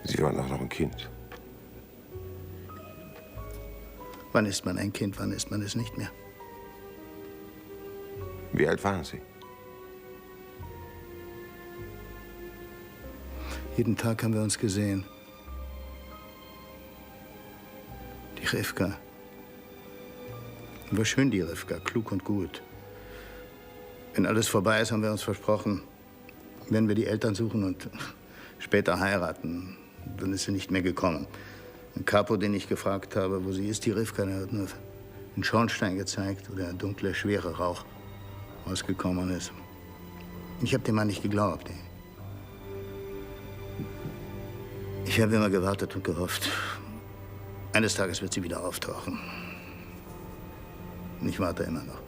Sie waren auch noch ein Kind. Wann ist man ein Kind, wann ist man es nicht mehr? Wie alt waren Sie? Jeden Tag haben wir uns gesehen. Die Rivka. War schön, die Rivka, klug und gut. Wenn alles vorbei ist, haben wir uns versprochen, wenn wir die Eltern suchen und später heiraten, dann ist sie nicht mehr gekommen. Ein Capo, den ich gefragt habe, wo sie ist, die Rivka, der hat nur einen Schornstein gezeigt, wo der dunkle, schwere Rauch ausgekommen ist. Ich habe dem Mann nicht geglaubt. Ich habe immer gewartet und gehofft. Eines Tages wird sie wieder auftauchen. Und ich warte immer noch.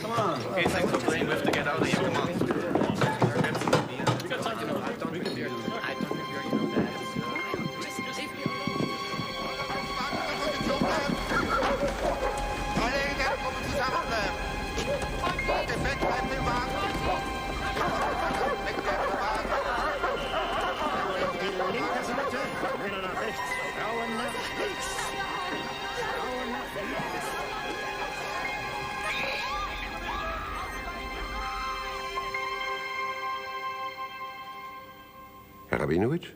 Come on. Okay, thanks for playing. We have to get out of here. Come on. Männer nach rechts, Frauen nach links. Herr Rabinowitsch?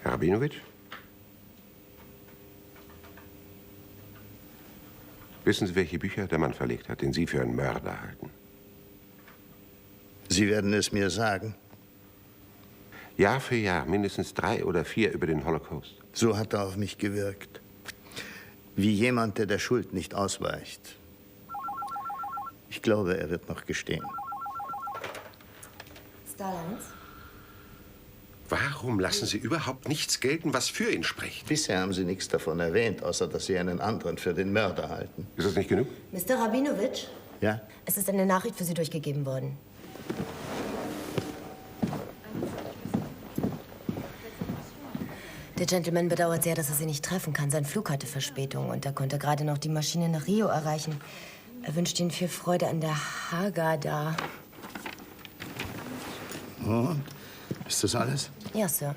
Herr Rabinowitsch? Wissen Sie, welche Bücher der Mann verlegt hat, den Sie für einen Mörder halten? Sie werden es mir sagen. Jahr für Jahr mindestens 3 oder 4 über den Holocaust. So hat er auf mich gewirkt. Wie jemand, der der Schuld nicht ausweicht. Ich glaube, er wird noch gestehen. Starlands? Warum lassen Sie überhaupt nichts gelten, was für ihn spricht? Bisher haben Sie nichts davon erwähnt, außer dass Sie einen anderen für den Mörder halten. Ist das nicht genug? Mr. Rabinowitsch? Ja? Es ist eine Nachricht für Sie durchgegeben worden. Der Gentleman bedauert sehr, dass er Sie nicht treffen kann. Sein Flug hatte Verspätung und er konnte gerade noch die Maschine nach Rio erreichen. Er wünscht Ihnen viel Freude an der Haggadah. Oh, ist das alles? Ja, Sir.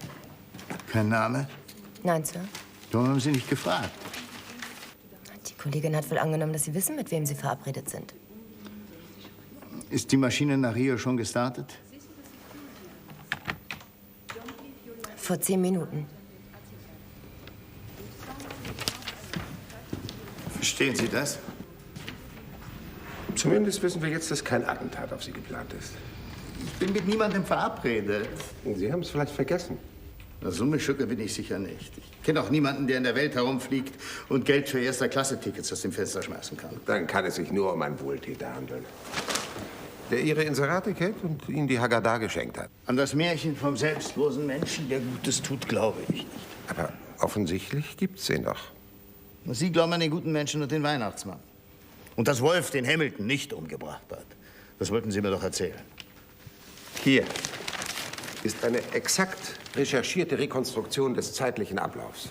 Kein Name? Nein, Sir. Warum haben Sie nicht gefragt? Die Kollegin hat wohl angenommen, dass Sie wissen, mit wem Sie verabredet sind. Ist die Maschine nach Rio schon gestartet? Vor 10 Minuten. Verstehen Sie das? Zumindest wissen wir jetzt, dass kein Attentat auf Sie geplant ist. Ich bin mit niemandem verabredet. Sie haben es vielleicht vergessen. Na, so eine Schücke bin ich sicher nicht. Ich kenne auch niemanden, der in der Welt herumfliegt und Geld für Erster-Klasse-Tickets aus dem Fenster schmeißen kann. Dann kann es sich nur um einen Wohltäter handeln, der Ihre Inserate kennt und Ihnen die Haggadah geschenkt hat. An das Märchen vom selbstlosen Menschen, der Gutes tut, glaube ich nicht. Aber offensichtlich gibt's ihn doch. Sie glauben an den guten Menschen und den Weihnachtsmann. Und dass Wolf den Hamilton nicht umgebracht hat. Das wollten Sie mir doch erzählen. Hier ist eine exakt recherchierte Rekonstruktion des zeitlichen Ablaufs.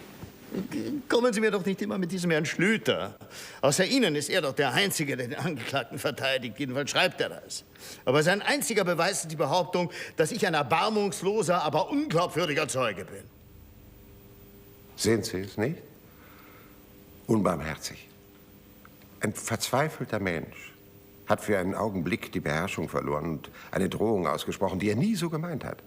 Kommen Sie mir doch nicht immer mit diesem Herrn Schlüter. Außer Ihnen ist er doch der Einzige, der den Angeklagten verteidigt. Jedenfalls schreibt er das. Aber sein einziger Beweis ist die Behauptung, dass ich ein erbarmungsloser, aber unglaubwürdiger Zeuge bin. Sehen Sie es nicht? Unbarmherzig. Ein verzweifelter Mensch hat für einen Augenblick die Beherrschung verloren und eine Drohung ausgesprochen, die er nie so gemeint hat.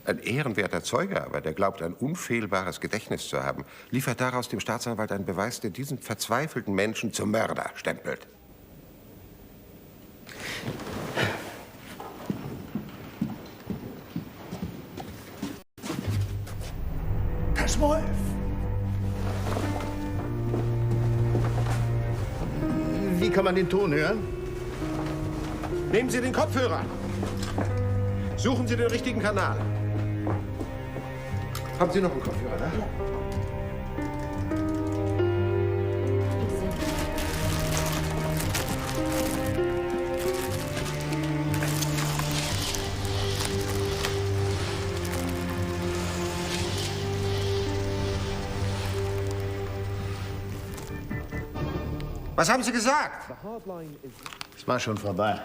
Ein ehrenwerter Zeuge aber, der glaubt, ein unfehlbares Gedächtnis zu haben, liefert daraus dem Staatsanwalt einen Beweis, der diesen verzweifelten Menschen zum Mörder stempelt. Das Wolf! Wie kann man den Ton hören? Nehmen Sie den Kopfhörer. Suchen Sie den richtigen Kanal. Haben Sie noch einen Kopfhörer, ne? Ja. Was haben Sie gesagt? Es war schon vorbei.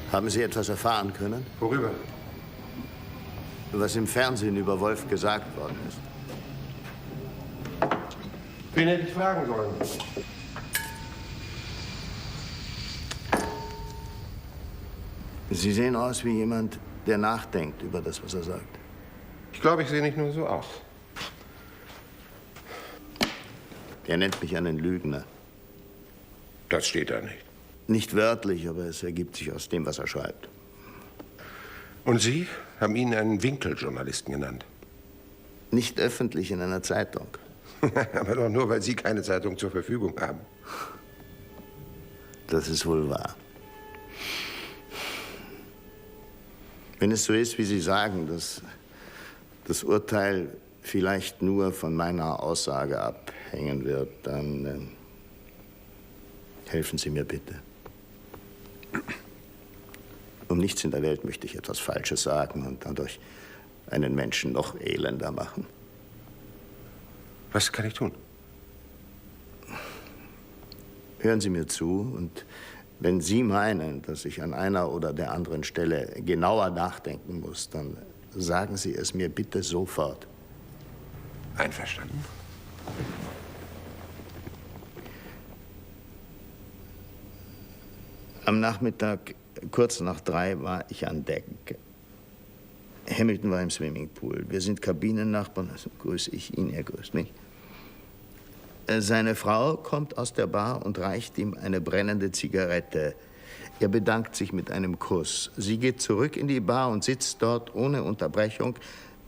Haben Sie etwas erfahren können? Worüber? Was im Fernsehen über Wolf gesagt worden ist. Wen hätte ich fragen sollen? Sie sehen aus wie jemand, der nachdenkt über das, was er sagt. Ich glaube, ich sehe nicht nur so aus. Er nennt mich einen Lügner. Das steht da nicht. Nicht wörtlich, aber es ergibt sich aus dem, was er schreibt. Und Sie haben ihn einen Winkeljournalisten genannt. Nicht öffentlich in einer Zeitung. Aber doch nur, weil Sie keine Zeitung zur Verfügung haben. Das ist wohl wahr. Wenn es so ist, wie Sie sagen, dass das Urteil vielleicht nur von meiner Aussage abhängen wird, dann helfen Sie mir bitte. Um nichts in der Welt möchte ich etwas Falsches sagen und dadurch einen Menschen noch elender machen. Was kann ich tun? Hören Sie mir zu und wenn Sie meinen, dass ich an einer oder der anderen Stelle genauer nachdenken muss, dann sagen Sie es mir bitte sofort. Einverstanden. Am Nachmittag, kurz nach 3, war ich an Deck. Hamilton war im Swimmingpool. Wir sind Kabinennachbarn, also grüße ich ihn, er grüßt mich. Seine Frau kommt aus der Bar und reicht ihm eine brennende Zigarette. Er bedankt sich mit einem Kuss. Sie geht zurück in die Bar und sitzt dort ohne Unterbrechung,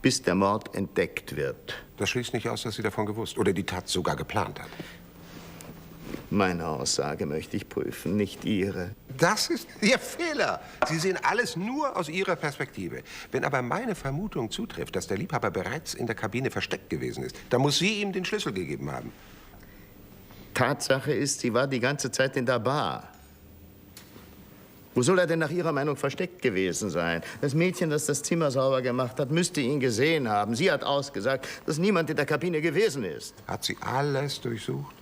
bis der Mord entdeckt wird. Das schließt nicht aus, dass sie davon gewusst oder die Tat sogar geplant hat. Meine Aussage möchte ich prüfen, nicht Ihre. Das ist Ihr Fehler. Sie sehen alles nur aus Ihrer Perspektive. Wenn aber meine Vermutung zutrifft, dass der Liebhaber bereits in der Kabine versteckt gewesen ist, dann muss sie ihm den Schlüssel gegeben haben. Tatsache ist, sie war die ganze Zeit in der Bar. Wo soll er denn nach Ihrer Meinung versteckt gewesen sein? Das Mädchen, das das Zimmer sauber gemacht hat, müsste ihn gesehen haben. Sie hat ausgesagt, dass niemand in der Kabine gewesen ist. Hat sie alles durchsucht?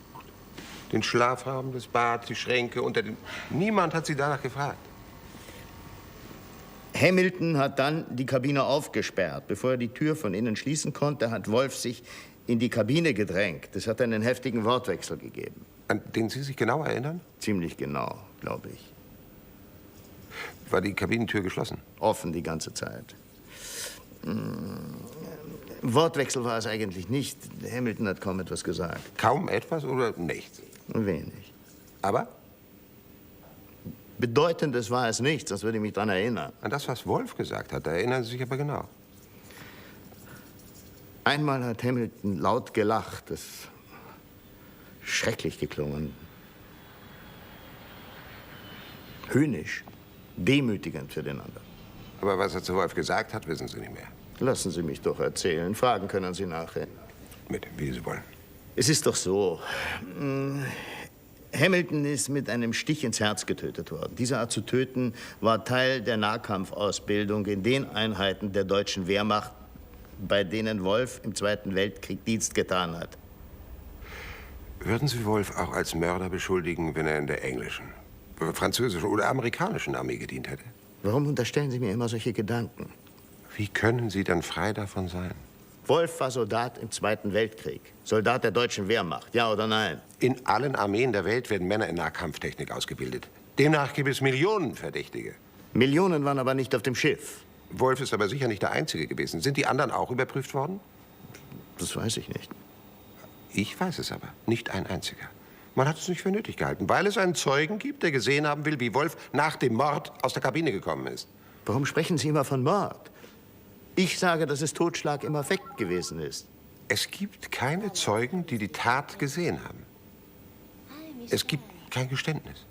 Den Schlafraum, das Bad, die Schränke unter den... Niemand hat sie danach gefragt. Hamilton hat dann die Kabine aufgesperrt. Bevor er die Tür von innen schließen konnte, hat Wolf sich in die Kabine gedrängt. Es hat einen heftigen Wortwechsel gegeben. An den Sie sich genau erinnern? Ziemlich genau, glaube ich. War die Kabinentür geschlossen? Offen die ganze Zeit. Wortwechsel war es eigentlich nicht. Hamilton hat kaum etwas gesagt. Kaum etwas oder nichts? Wenig. Aber? Bedeutendes war es nicht, sonst würde ich mich daran erinnern. An das, was Wolf gesagt hat, da erinnern Sie sich aber genau. Einmal hat Hamilton laut gelacht. Das ist schrecklich geklungen. Höhnisch. Demütigend für den anderen. Aber was er zu Wolf gesagt hat, wissen Sie nicht mehr. Lassen Sie mich doch erzählen. Fragen können Sie nachher. Mit, wie Sie wollen. Es ist doch so. Hamilton ist mit einem Stich ins Herz getötet worden. Diese Art zu töten war Teil der Nahkampfausbildung in den Einheiten der deutschen Wehrmacht, bei denen Wolf im Zweiten Weltkrieg Dienst getan hat. Würden Sie Wolf auch als Mörder beschuldigen, wenn er in der englischen, französischen oder amerikanischen Armee gedient hätte? Warum unterstellen Sie mir immer solche Gedanken? Wie können Sie dann frei davon sein? Wolf war Soldat im Zweiten Weltkrieg. Soldat der deutschen Wehrmacht, ja oder nein? In allen Armeen der Welt werden Männer in Nahkampftechnik ausgebildet. Demnach gibt es Millionen Verdächtige. Millionen waren aber nicht auf dem Schiff. Wolf ist aber sicher nicht der Einzige gewesen. Sind die anderen auch überprüft worden? Das weiß ich nicht. Ich weiß es aber. Nicht ein einziger. Man hat es nicht für nötig gehalten, weil es einen Zeugen gibt, der gesehen haben will, wie Wolf nach dem Mord aus der Kabine gekommen ist. Warum sprechen Sie immer von Mord? Ich sage, dass es Totschlag im Affekt gewesen ist. Es gibt keine Zeugen, die die Tat gesehen haben. Es gibt kein Geständnis.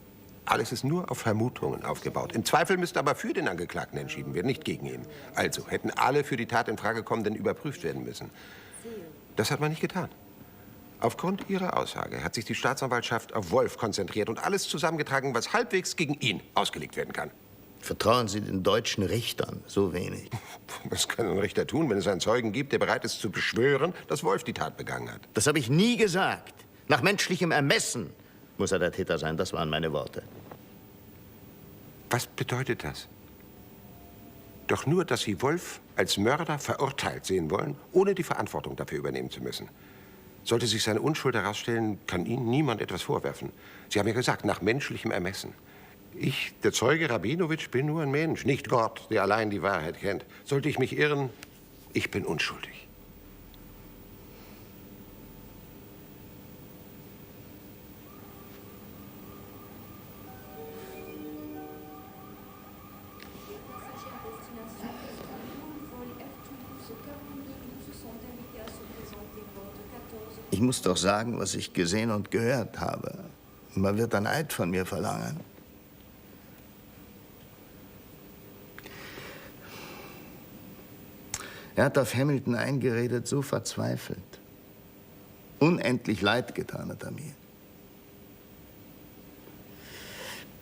Alles ist nur auf Vermutungen aufgebaut. Im Zweifel müsste aber für den Angeklagten entschieden werden, nicht gegen ihn. Also hätten alle für die Tat in Frage kommenden überprüft werden müssen. Das hat man nicht getan. Aufgrund Ihrer Aussage hat sich die Staatsanwaltschaft auf Wolf konzentriert und alles zusammengetragen, was halbwegs gegen ihn ausgelegt werden kann. Vertrauen Sie den deutschen Richtern so wenig? Was kann ein Richter tun, wenn es einen Zeugen gibt, der bereit ist zu beschwören, dass Wolf die Tat begangen hat? Das habe ich nie gesagt. Nach menschlichem Ermessen muss er der Täter sein. Das waren meine Worte. Was bedeutet das? Doch nur, dass Sie Wolf als Mörder verurteilt sehen wollen, ohne die Verantwortung dafür übernehmen zu müssen. Sollte sich seine Unschuld herausstellen, kann Ihnen niemand etwas vorwerfen. Sie haben ja gesagt, nach menschlichem Ermessen. Ich, der Zeuge Rabinowitsch, bin nur ein Mensch, nicht Gott, der allein die Wahrheit kennt. Sollte ich mich irren, ich bin unschuldig. Ich muss doch sagen, was ich gesehen und gehört habe. Man wird ein Eid von mir verlangen. Er hat auf Hamilton eingeredet, so verzweifelt. Unendlich leid getan hat er mir.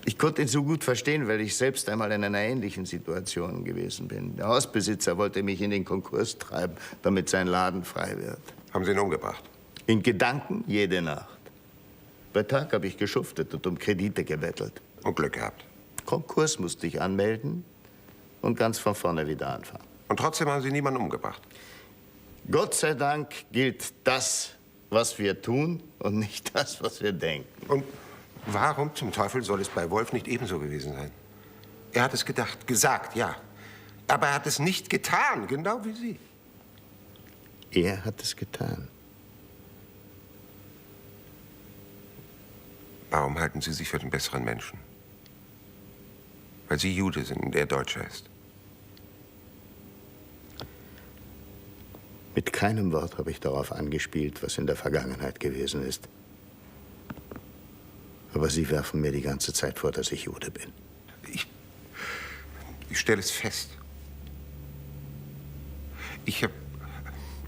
Ich konnte ihn so gut verstehen, weil ich selbst einmal in einer ähnlichen Situation gewesen bin. Der Hausbesitzer wollte mich in den Konkurs treiben, damit sein Laden frei wird. Haben Sie ihn umgebracht? In Gedanken jede Nacht. Bei Tag habe ich geschuftet und um Kredite gebettelt. Und Glück gehabt. Konkurs musste ich anmelden und ganz von vorne wieder anfangen. Und trotzdem haben Sie niemanden umgebracht? Gott sei Dank gilt das, was wir tun und nicht das, was wir denken. Und warum zum Teufel soll es bei Wolf nicht ebenso gewesen sein? Er hat es gedacht, gesagt, ja. Aber er hat es nicht getan, genau wie Sie. Er hat es getan. Warum halten Sie sich für den besseren Menschen? Weil Sie Jude sind und er Deutscher ist. Mit keinem Wort habe ich darauf angespielt, was in der Vergangenheit gewesen ist. Aber Sie werfen mir die ganze Zeit vor, dass ich Jude bin. Ich stelle es fest. Ich habe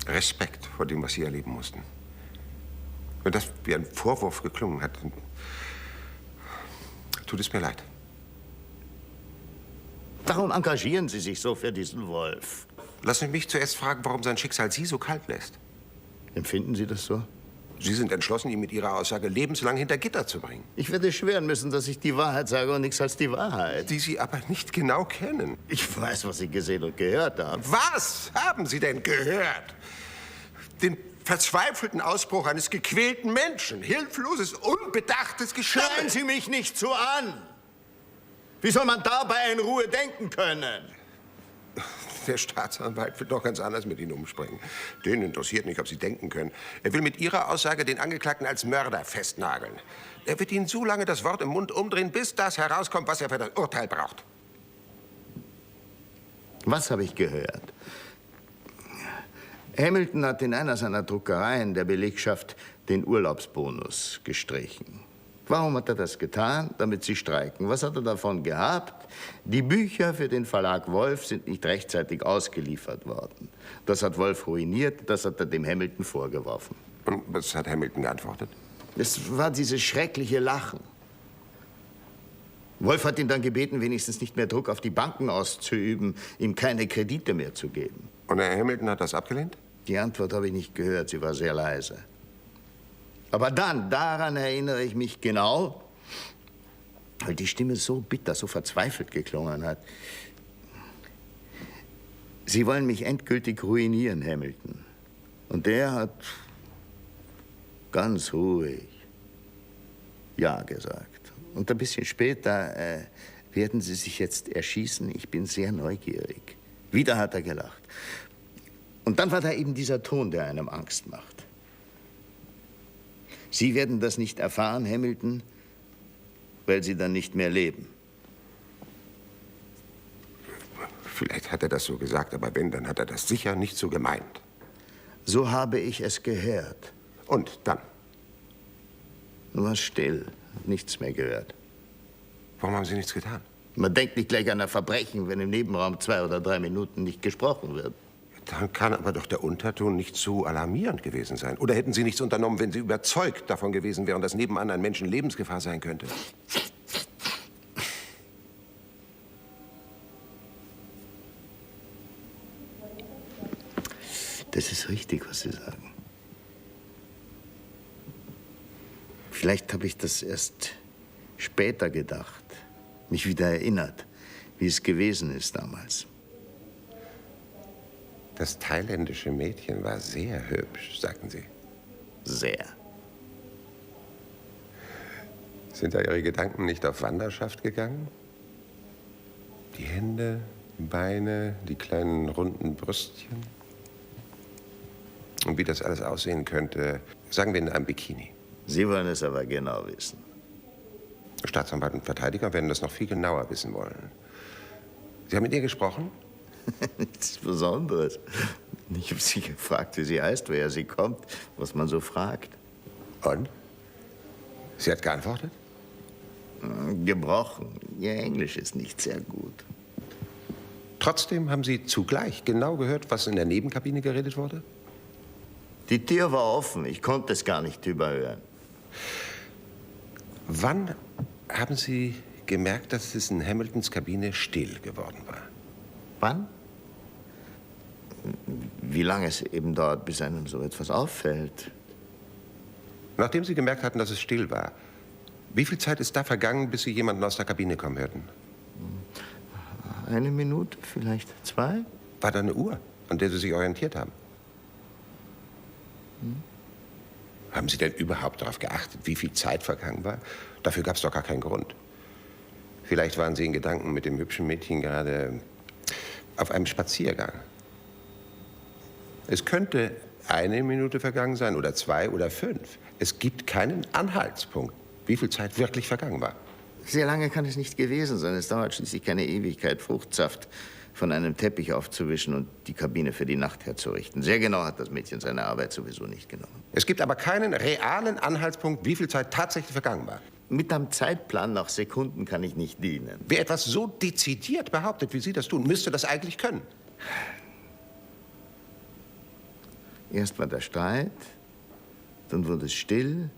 Respekt vor dem, was Sie erleben mussten. Wenn das wie ein Vorwurf geklungen hat, dann tut es mir leid. Warum engagieren Sie sich so für diesen Wolf? Lassen Sie mich zuerst fragen, warum sein Schicksal Sie so kalt lässt. Empfinden Sie das so? Sie sind entschlossen, ihn mit Ihrer Aussage lebenslang hinter Gitter zu bringen. Ich werde schwören müssen, dass ich die Wahrheit sage und nichts als die Wahrheit. Die Sie aber nicht genau kennen. Ich weiß, was Sie gesehen und gehört haben. Was haben Sie denn gehört? Den verzweifelten Ausbruch eines gequälten Menschen. Hilfloses, unbedachtes Geschammel. Schreien Sie mich nicht so an! Wie soll man dabei in Ruhe denken können? Der Staatsanwalt will doch ganz anders mit Ihnen umspringen. Den interessiert nicht, ob Sie denken können. Er will mit Ihrer Aussage den Angeklagten als Mörder festnageln. Er wird Ihnen so lange das Wort im Mund umdrehen, bis das herauskommt, was er für das Urteil braucht. Was habe ich gehört? Hamilton hat in einer seiner Druckereien der Belegschaft den Urlaubsbonus gestrichen. Warum hat er das getan? Damit sie streiken. Was hat er davon gehabt? Die Bücher für den Verlag Wolf sind nicht rechtzeitig ausgeliefert worden. Das hat Wolf ruiniert, das hat er dem Hamilton vorgeworfen. Und was hat Hamilton geantwortet? Es war dieses schreckliche Lachen. Wolf hat ihn dann gebeten, wenigstens nicht mehr Druck auf die Banken auszuüben, ihm keine Kredite mehr zu geben. Und Herr Hamilton hat das abgelehnt? Die Antwort habe ich nicht gehört, sie war sehr leise. Aber dann, daran erinnere ich mich genau, weil die Stimme so bitter, so verzweifelt geklungen hat. Sie wollen mich endgültig ruinieren, Hamilton. Und der hat ganz ruhig Ja gesagt. Und ein bisschen später werden Sie sich jetzt erschießen. Ich bin sehr neugierig. Wieder hat er gelacht. Und dann war da eben dieser Ton, der einem Angst macht. Sie werden das nicht erfahren, Hamilton, weil Sie dann nicht mehr leben. Vielleicht hat er das so gesagt, aber wenn, dann hat er das sicher nicht so gemeint. So habe ich es gehört. Und dann? Nur still, nichts mehr gehört. Warum haben Sie nichts getan? Man denkt nicht gleich an ein Verbrechen, wenn im Nebenraum 2 oder 3 Minuten nicht gesprochen wird. Dann kann aber doch der Unterton nicht so alarmierend gewesen sein. Oder hätten Sie nichts unternommen, wenn Sie überzeugt davon gewesen wären, dass nebenan ein Menschen Lebensgefahr sein könnte? Das ist richtig, was Sie sagen. Vielleicht habe ich das erst später gedacht, mich wieder erinnert, wie es gewesen ist damals. Das thailändische Mädchen war sehr hübsch, sagten Sie. Sehr. Sind da Ihre Gedanken nicht auf Wanderschaft gegangen? Die Hände, die Beine, die kleinen runden Brüstchen? Und wie das alles aussehen könnte, sagen wir in einem Bikini. Sie wollen es aber genau wissen. Staatsanwalt und Verteidiger werden das noch viel genauer wissen wollen. Sie haben mit ihr gesprochen? Nichts Besonderes. Ich habe sie gefragt, wie sie heißt, woher sie kommt, was man so fragt. Und? Sie hat geantwortet? Gebrochen. Ihr Englisch ist nicht sehr gut. Trotzdem haben Sie zugleich genau gehört, was in der Nebenkabine geredet wurde? Die Tür war offen, ich konnte es gar nicht überhören. Wann haben Sie gemerkt, dass es in Hamiltons Kabine still geworden war? Wann? Wie lange es eben dauert, bis einem so etwas auffällt. Nachdem Sie gemerkt hatten, dass es still war, wie viel Zeit ist da vergangen, bis Sie jemanden aus der Kabine kommen hörten? 1 Minute, vielleicht 2. War da eine Uhr, an der Sie sich orientiert haben? Haben Sie denn überhaupt darauf geachtet, wie viel Zeit vergangen war? Dafür gab es doch gar keinen Grund. Vielleicht waren Sie in Gedanken mit dem hübschen Mädchen gerade auf einem Spaziergang. Es könnte 1 Minute vergangen sein oder 2 oder 5. Es gibt keinen Anhaltspunkt, wie viel Zeit wirklich vergangen war. Sehr lange kann es nicht gewesen sein. Es dauert schließlich keine Ewigkeit, Fruchtsaft von einem Teppich aufzuwischen und die Kabine für die Nacht herzurichten. Sehr genau hat das Mädchen seine Arbeit sowieso nicht genommen. Es gibt aber keinen realen Anhaltspunkt, wie viel Zeit tatsächlich vergangen war. Mit einem Zeitplan nach Sekunden kann ich nicht dienen. Wer etwas so dezidiert behauptet, wie Sie das tun, müsste das eigentlich können. Erst war der Streit, dann wurde es still.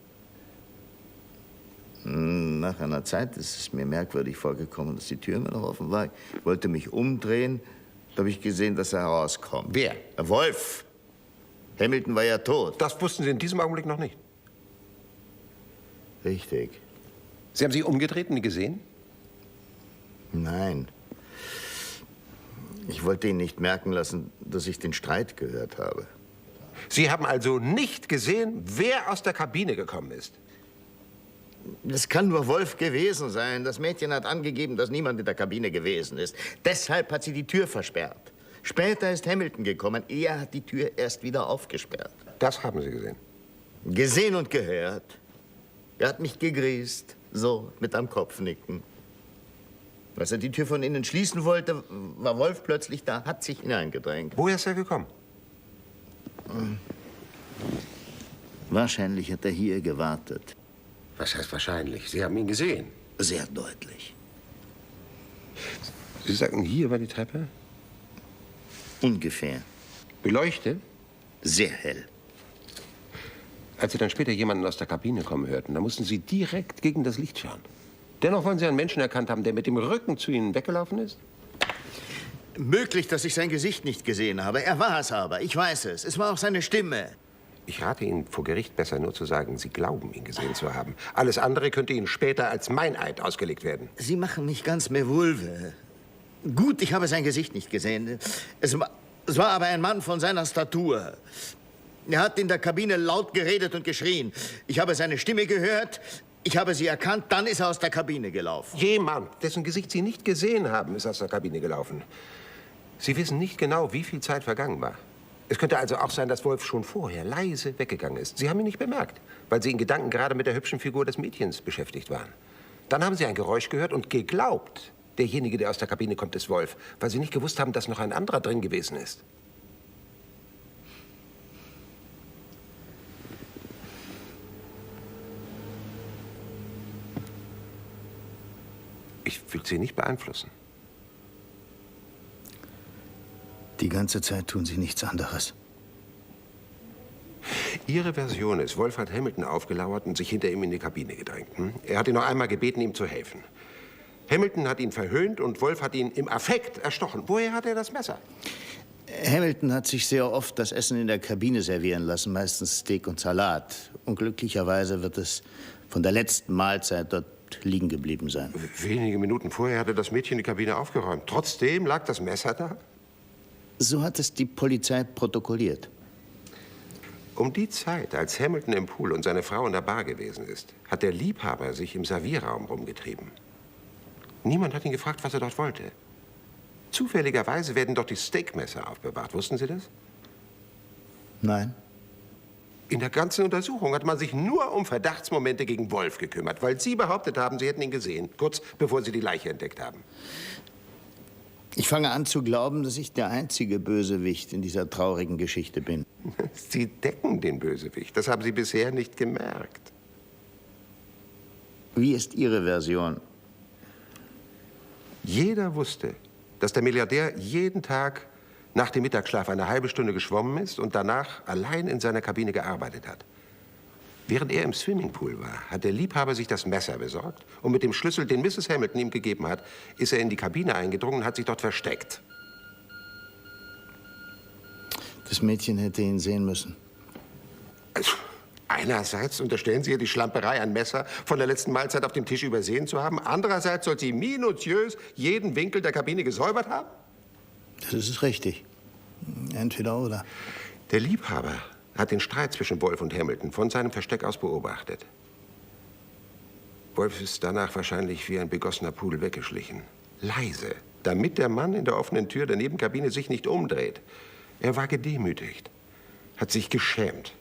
Nach einer Zeit ist es mir merkwürdig vorgekommen, dass die Tür immer noch offen war. Ich wollte mich umdrehen, da habe ich gesehen, dass er herauskommt. Wer? Der Wolf. Hamilton war ja tot. Das wussten Sie in diesem Augenblick noch nicht. Richtig. Sie haben sich umgedreht und ihn gesehen? Nein. Ich wollte ihn nicht merken lassen, dass ich den Streit gehört habe. Sie haben also nicht gesehen, wer aus der Kabine gekommen ist? Das kann nur Wolf gewesen sein. Das Mädchen hat angegeben, dass niemand in der Kabine gewesen ist. Deshalb hat sie die Tür versperrt. Später ist Hamilton gekommen. Er hat die Tür erst wieder aufgesperrt. Das haben Sie gesehen? Gesehen und gehört. Er hat mich gegrüßt. So, mit einem Kopfnicken. Als er die Tür von innen schließen wollte, war Wolf plötzlich da, hat sich hineingedrängt. Woher ist er gekommen? Wahrscheinlich hat er hier gewartet. Was heißt wahrscheinlich? Sie haben ihn gesehen. Sehr deutlich. Sie sagten, hier war die Treppe? Ungefähr. Beleuchtet? Sehr hell. Als Sie dann später jemanden aus der Kabine kommen hörten, da mussten Sie direkt gegen das Licht schauen. Dennoch wollen Sie einen Menschen erkannt haben, der mit dem Rücken zu Ihnen weggelaufen ist? Möglich, dass ich sein Gesicht nicht gesehen habe. Er war es aber. Ich weiß es. Es war auch seine Stimme. Ich rate Ihnen vor Gericht besser nur zu sagen, Sie glauben, ihn gesehen zu haben. Alles andere könnte Ihnen später als Meineid ausgelegt werden. Sie machen mich ganz mevulve. Gut, ich habe sein Gesicht nicht gesehen. Es war aber ein Mann von seiner Statur. Er hat in der Kabine laut geredet und geschrien. Ich habe seine Stimme gehört. Ich habe sie erkannt. Dann ist er aus der Kabine gelaufen. Jemand, dessen Gesicht Sie nicht gesehen haben, ist aus der Kabine gelaufen. Sie wissen nicht genau, wie viel Zeit vergangen war. Es könnte also auch sein, dass Wolf schon vorher leise weggegangen ist. Sie haben ihn nicht bemerkt, weil Sie in Gedanken gerade mit der hübschen Figur des Mädchens beschäftigt waren. Dann haben Sie ein Geräusch gehört und geglaubt, derjenige, der aus der Kabine kommt, ist Wolf, weil Sie nicht gewusst haben, dass noch ein anderer drin gewesen ist. Ich will Sie nicht beeinflussen. Die ganze Zeit tun Sie nichts anderes. Ihre Version ist, Wolf hat Hamilton aufgelauert und sich hinter ihm in die Kabine gedrängt. Er hat ihn noch einmal gebeten, ihm zu helfen. Hamilton hat ihn verhöhnt und Wolf hat ihn im Affekt erstochen. Woher hat er das Messer? Hamilton hat sich sehr oft das Essen in der Kabine servieren lassen, meistens Steak und Salat. Unglücklicherweise wird es von der letzten Mahlzeit dort liegen geblieben sein. Wenige Minuten vorher hatte das Mädchen die Kabine aufgeräumt. Trotzdem lag das Messer da? So hat es die Polizei protokolliert. Um die Zeit, als Hamilton im Pool und seine Frau in der Bar gewesen ist, hat der Liebhaber sich im Servierraum rumgetrieben. Niemand hat ihn gefragt, was er dort wollte. Zufälligerweise werden dort die Steakmesser aufbewahrt. Wussten Sie das? Nein. In der ganzen Untersuchung hat man sich nur um Verdachtsmomente gegen Wolf gekümmert, weil Sie behauptet haben, Sie hätten ihn gesehen, kurz bevor Sie die Leiche entdeckt haben. Ich fange an zu glauben, dass ich der einzige Bösewicht in dieser traurigen Geschichte bin. Sie decken den Bösewicht. Das haben Sie bisher nicht gemerkt. Wie ist Ihre Version? Jeder wusste, dass der Milliardär jeden Tag nach dem Mittagsschlaf eine halbe Stunde geschwommen ist und danach allein in seiner Kabine gearbeitet hat. Während er im Swimmingpool war, hat der Liebhaber sich das Messer besorgt und mit dem Schlüssel, den Mrs. Hamilton ihm gegeben hat, ist er in die Kabine eingedrungen und hat sich dort versteckt. Das Mädchen hätte ihn sehen müssen. Also, einerseits unterstellen Sie ihr die Schlamperei, ein Messer von der letzten Mahlzeit auf dem Tisch übersehen zu haben. Andererseits soll sie minutiös jeden Winkel der Kabine gesäubert haben. Das ist richtig. Entweder oder. Der Liebhaber hat den Streit zwischen Wolf und Hamilton von seinem Versteck aus beobachtet. Wolf ist danach wahrscheinlich wie ein begossener Pudel weggeschlichen. Leise, damit der Mann in der offenen Tür der Nebenkabine sich nicht umdreht. Er war gedemütigt, hat sich geschämt,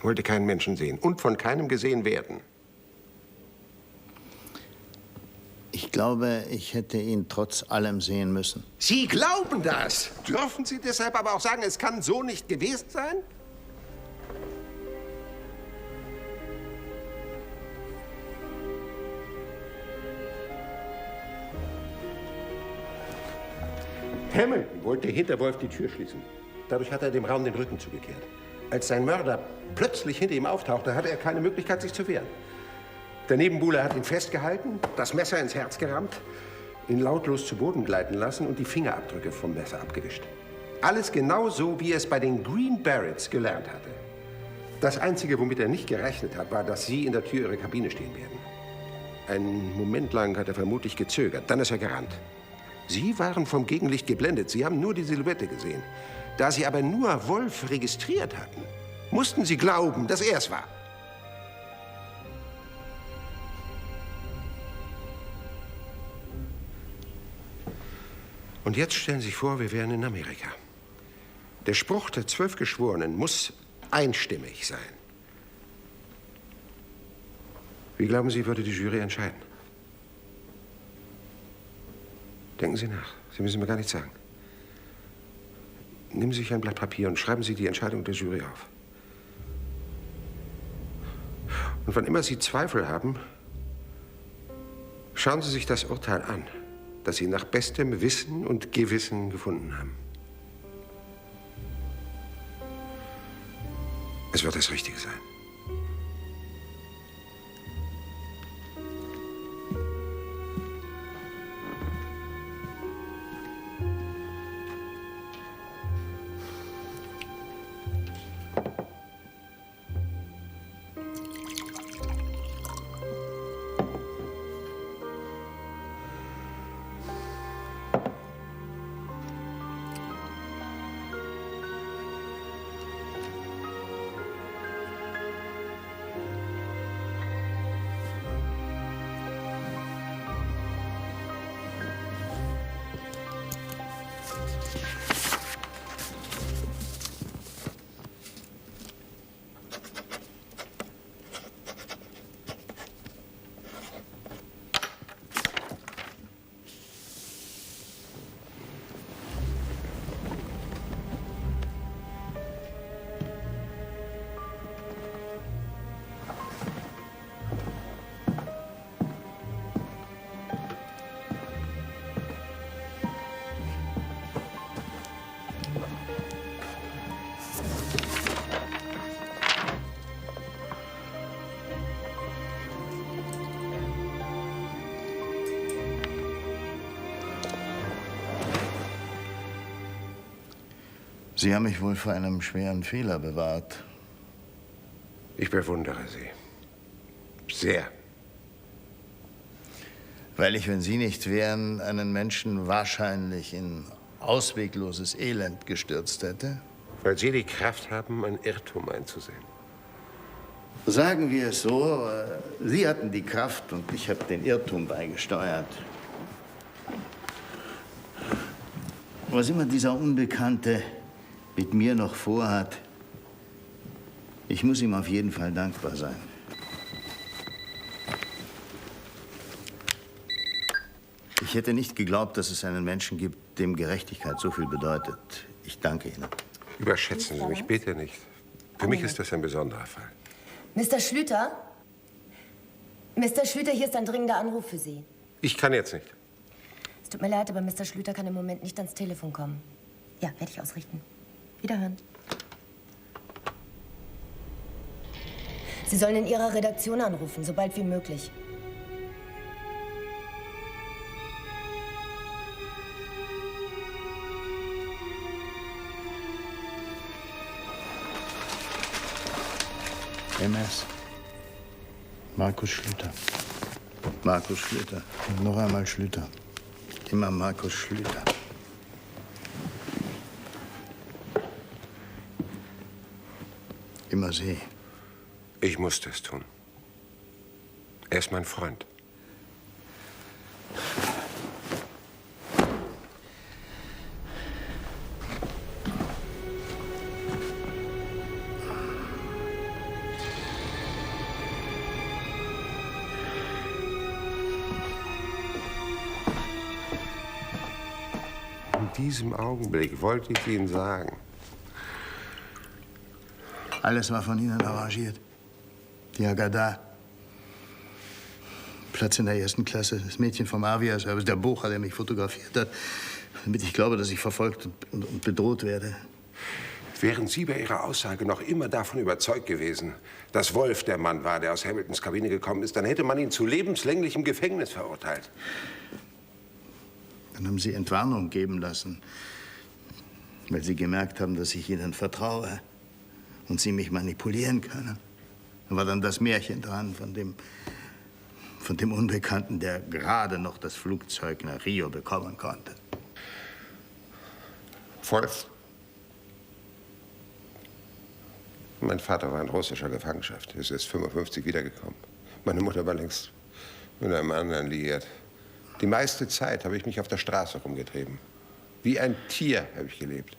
wollte keinen Menschen sehen und von keinem gesehen werden. Ich glaube, ich hätte ihn trotz allem sehen müssen. Sie glauben das! Dürfen Sie deshalb aber auch sagen, es kann so nicht gewesen sein? Hamilton wollte hinter Wolf die Tür schließen. Dadurch hat er dem Raum den Rücken zugekehrt. Als sein Mörder plötzlich hinter ihm auftauchte, hatte er keine Möglichkeit, sich zu wehren. Der Nebenbuhler hat ihn festgehalten, das Messer ins Herz gerammt, ihn lautlos zu Boden gleiten lassen und die Fingerabdrücke vom Messer abgewischt. Alles genau so, wie er es bei den Green Berets gelernt hatte. Das Einzige, womit er nicht gerechnet hat, war, dass Sie in der Tür Ihrer Kabine stehen werden. Einen Moment lang hat er vermutlich gezögert, dann ist er gerannt. Sie waren vom Gegenlicht geblendet, Sie haben nur die Silhouette gesehen. Da Sie aber nur Wolf registriert hatten, mussten Sie glauben, dass er es war. Und jetzt stellen Sie sich vor, wir wären in Amerika. Der Spruch der 12 Geschworenen muss einstimmig sein. Wie glauben Sie, würde die Jury entscheiden? Denken Sie nach. Sie müssen mir gar nichts sagen. Nehmen Sie sich ein Blatt Papier und schreiben Sie die Entscheidung der Jury auf. Und wann immer Sie Zweifel haben, schauen Sie sich das Urteil an, das Sie nach bestem Wissen und Gewissen gefunden haben. Es wird das Richtige sein. Sie haben mich wohl vor einem schweren Fehler bewahrt. Ich bewundere Sie. Sehr. Weil ich, wenn Sie nicht wären, einen Menschen wahrscheinlich in auswegloses Elend gestürzt hätte? Weil Sie die Kraft haben, einen Irrtum einzusehen. Sagen wir es so, Sie hatten die Kraft und ich habe den Irrtum beigesteuert. Was immer dieser Unbekannte mit mir noch vorhat, ich muss ihm auf jeden Fall dankbar sein. Ich hätte nicht geglaubt, dass es einen Menschen gibt, dem Gerechtigkeit so viel bedeutet. Ich danke Ihnen. Überschätzen Sie mich bitte nicht. Für mich ist das ein besonderer Fall. Mr. Schlüter? Mr. Schlüter, hier ist ein dringender Anruf für Sie. Ich kann jetzt nicht. Es tut mir leid, aber Mr. Schlüter kann im Moment nicht ans Telefon kommen. Ja, werde ich ausrichten. Wiederhören. Sie sollen in Ihrer Redaktion anrufen, sobald wie möglich. MS. Markus Schlüter. Markus Schlüter. Und noch einmal Schlüter. Immer Markus Schlüter. Immer Sie. Ich musste es tun. Er ist mein Freund. In diesem Augenblick wollte ich Ihnen sagen. Alles war von Ihnen arrangiert. Die Haggadah. Platz in der ersten Klasse. Das Mädchen vom Avia-Service. Der Bucher, der mich fotografiert hat. Damit ich glaube, dass ich verfolgt und bedroht werde. Wären Sie bei Ihrer Aussage noch immer davon überzeugt gewesen, dass Wolf der Mann war, der aus Hamiltons Kabine gekommen ist, dann hätte man ihn zu lebenslänglichem Gefängnis verurteilt. Dann haben Sie Entwarnung geben lassen, weil Sie gemerkt haben, dass ich Ihnen vertraue und Sie mich manipulieren können. Da war dann das Märchen dran von dem Unbekannten, der gerade noch das Flugzeug nach Rio bekommen konnte. Wolf. Mein Vater war in russischer Gefangenschaft. Er ist erst 55 wiedergekommen. Meine Mutter war längst mit einem anderen liiert. Die meiste Zeit habe ich mich auf der Straße rumgetrieben. Wie ein Tier habe ich gelebt.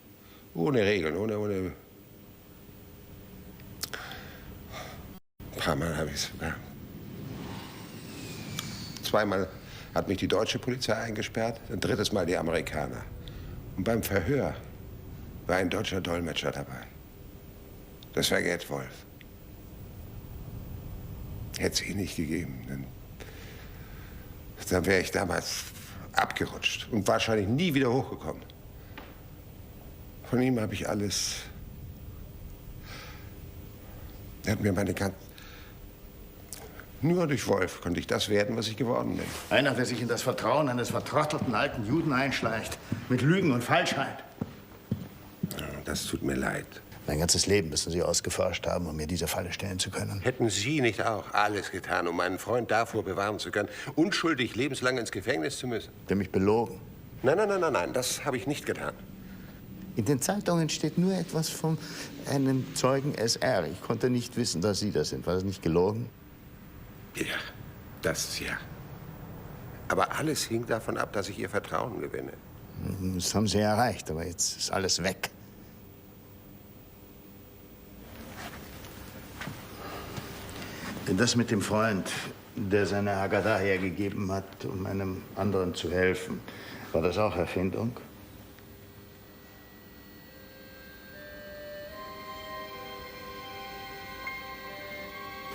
Ohne Regeln, ohne... Ein paar Mal habe ich es sogar. Zweimal hat mich die deutsche Polizei eingesperrt, ein drittes Mal die Amerikaner. Und beim Verhör war ein deutscher Dolmetscher dabei. Das war Gerd Wolf. Hätte es ihn nicht gegeben, dann wäre ich damals abgerutscht und wahrscheinlich nie wieder hochgekommen. Von ihm habe ich alles... Er hat mir meine ganze... Nur durch Wolf konnte ich das werden, was ich geworden bin. Einer, der sich in das Vertrauen eines vertrottelten alten Juden einschleicht. Mit Lügen und Falschheit. Das tut mir leid. Mein ganzes Leben müssen Sie ausgeforscht haben, um mir diese Falle stellen zu können. Hätten Sie nicht auch alles getan, um meinen Freund davor bewahren zu können, unschuldig lebenslang ins Gefängnis zu müssen? Der mich belogen. Nein, das habe ich nicht getan. In den Zeitungen steht nur etwas von einem Zeugen SR. Ich konnte nicht wissen, dass Sie das sind. War das nicht gelogen? Ja, das ja. Aber alles hing davon ab, dass ich Ihr Vertrauen gewinne. Das haben Sie erreicht, aber jetzt ist alles weg. Das mit dem Freund, der seine Haggadah hergegeben hat, um einem anderen zu helfen, war das auch Erfindung?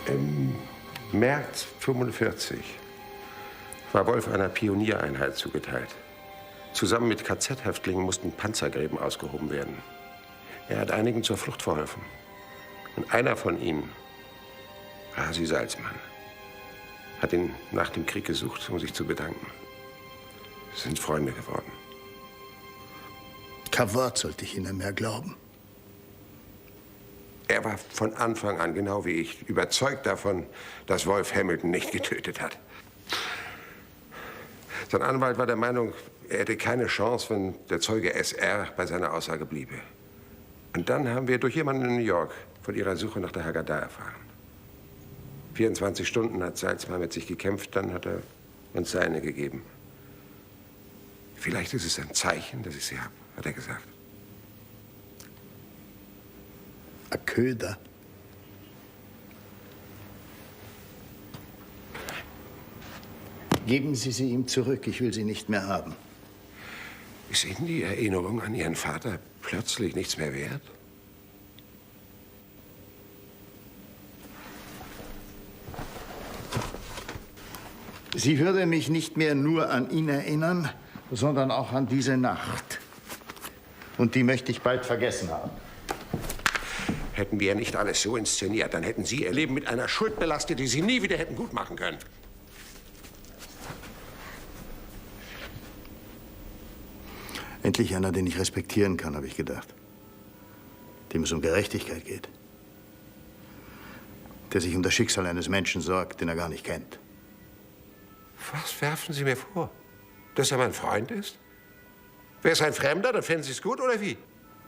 Im März 1945 war Wolf einer Pioniereinheit zugeteilt. Zusammen mit KZ-Häftlingen mussten Panzergräben ausgehoben werden. Er hat einigen zur Flucht verholfen. Und einer von ihnen, Rasi Salzmann, hat ihn nach dem Krieg gesucht, um sich zu bedanken. Sie sind Freunde geworden. Kein Wort sollte ich Ihnen mehr glauben. Er war von Anfang an, genau wie ich, überzeugt davon, dass Wolf Hamilton nicht getötet hat. Sein Anwalt war der Meinung, er hätte keine Chance, wenn der Zeuge SR bei seiner Aussage bliebe. Und dann haben wir durch jemanden in New York von ihrer Suche nach der Haggadah erfahren. 24 Stunden hat Salzmann mit sich gekämpft, dann hat er uns seine gegeben. Vielleicht ist es ein Zeichen, dass ich sie habe, hat er gesagt. Ein Köder. Geben Sie sie ihm zurück. Ich will sie nicht mehr haben. Ist Ihnen die Erinnerung an Ihren Vater plötzlich nichts mehr wert? Sie würde mich nicht mehr nur an ihn erinnern, sondern auch an diese Nacht. Und die möchte ich bald vergessen haben. Hätten wir nicht alles so inszeniert, dann hätten Sie Ihr Leben mit einer Schuld belastet, die Sie nie wieder hätten gutmachen können. Endlich einer, den ich respektieren kann, habe ich gedacht. Dem es um Gerechtigkeit geht. Der sich um das Schicksal eines Menschen sorgt, den er gar nicht kennt. Was werfen Sie mir vor? Dass er mein Freund ist? Wäre es ein Fremder, dann fänden Sie es gut, oder wie?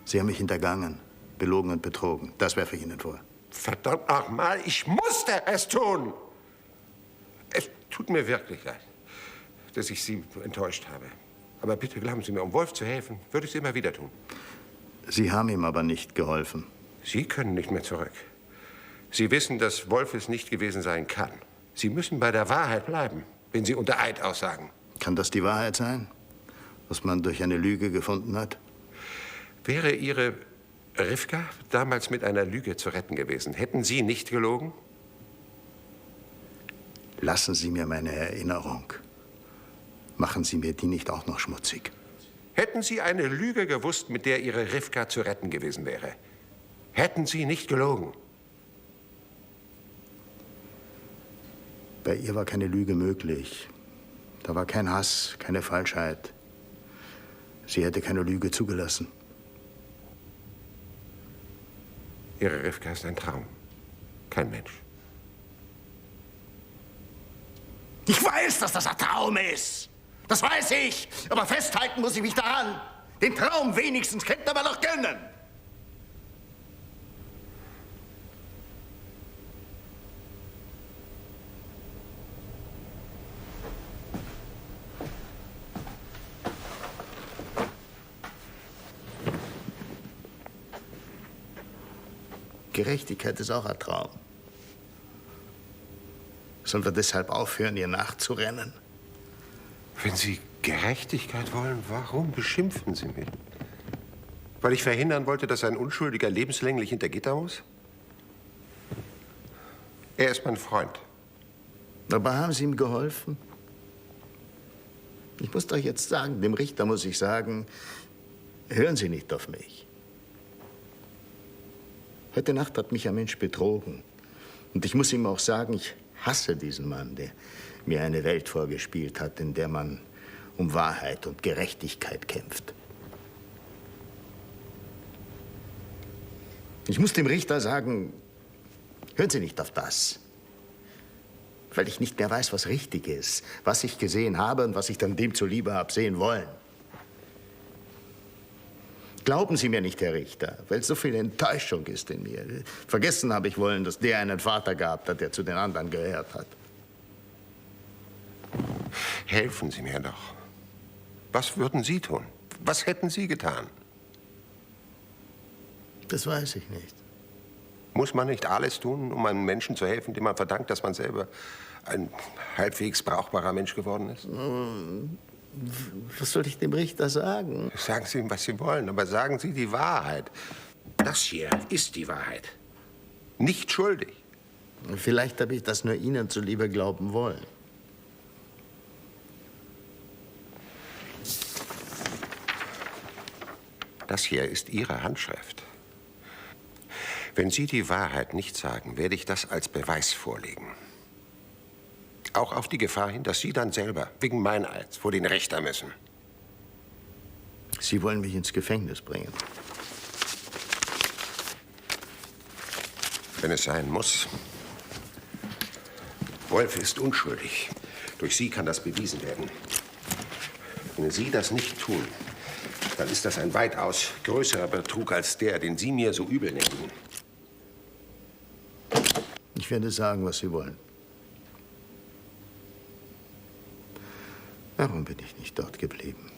Sie haben mich hintergangen, belogen und betrogen. Das werfe ich Ihnen vor. Verdammt nochmal, ich musste es tun! Es tut mir wirklich leid, dass ich Sie enttäuscht habe. Aber bitte glauben Sie mir, um Wolf zu helfen, würde ich es immer wieder tun. Sie haben ihm aber nicht geholfen. Sie können nicht mehr zurück. Sie wissen, dass Wolf es nicht gewesen sein kann. Sie müssen bei der Wahrheit bleiben, wenn Sie unter Eid aussagen. Kann das die Wahrheit sein, was man durch eine Lüge gefunden hat? Wäre Ihre Rivka damals mit einer Lüge zu retten gewesen, hätten Sie nicht gelogen? Lassen Sie mir meine Erinnerung. Machen Sie mir die nicht auch noch schmutzig. Hätten Sie eine Lüge gewusst, mit der Ihre Rivka zu retten gewesen wäre, hätten Sie nicht gelogen? Bei ihr war keine Lüge möglich. Da war kein Hass, keine Falschheit. Sie hätte keine Lüge zugelassen. Ihre Rivka ist ein Traum, kein Mensch. Ich weiß, dass das ein Traum ist. Das weiß ich. Aber festhalten muss ich mich daran. Den Traum wenigstens könnte man noch gönnen. Gerechtigkeit ist auch ein Traum. Sollen wir deshalb aufhören, ihr nachzurennen? Wenn Sie Gerechtigkeit wollen, warum beschimpfen Sie mich? Weil ich verhindern wollte, dass ein Unschuldiger lebenslänglich hinter Gitter muss? Er ist mein Freund. Aber haben Sie ihm geholfen? Ich muss doch jetzt sagen, dem Richter muss ich sagen, hören Sie nicht auf mich. Heute Nacht hat mich ein Mensch betrogen. Und ich muss ihm auch sagen, ich hasse diesen Mann, der mir eine Welt vorgespielt hat, in der man um Wahrheit und Gerechtigkeit kämpft. Ich muss dem Richter sagen, hören Sie nicht auf das. Weil ich nicht mehr weiß, was richtig ist, was ich gesehen habe und was ich dann dem zuliebe habe sehen wollen. Glauben Sie mir nicht, Herr Richter, weil so viel Enttäuschung ist in mir. Vergessen habe ich wollen, dass der einen Vater gehabt hat, der zu den anderen gehört hat. Helfen Sie mir doch. Was würden Sie tun? Was hätten Sie getan? Das weiß ich nicht. Muss man nicht alles tun, um einem Menschen zu helfen, dem man verdankt, dass man selber ein halbwegs brauchbarer Mensch geworden ist? Was soll ich dem Richter sagen? Sagen Sie ihm, was Sie wollen, aber sagen Sie die Wahrheit. Das hier ist die Wahrheit. Nicht schuldig. Vielleicht habe ich das nur Ihnen zuliebe glauben wollen. Das hier ist Ihre Handschrift. Wenn Sie die Wahrheit nicht sagen, werde ich das als Beweis vorlegen. Auch auf die Gefahr hin, dass Sie dann selber wegen Meineids vor den Richter müssen. Sie wollen mich ins Gefängnis bringen. Wenn es sein muss. Wolf ist unschuldig. Durch Sie kann das bewiesen werden. Wenn Sie das nicht tun, dann ist das ein weitaus größerer Betrug als der, den Sie mir so übel nehmen. Ich werde sagen, was Sie wollen. Warum bin ich nicht dort geblieben?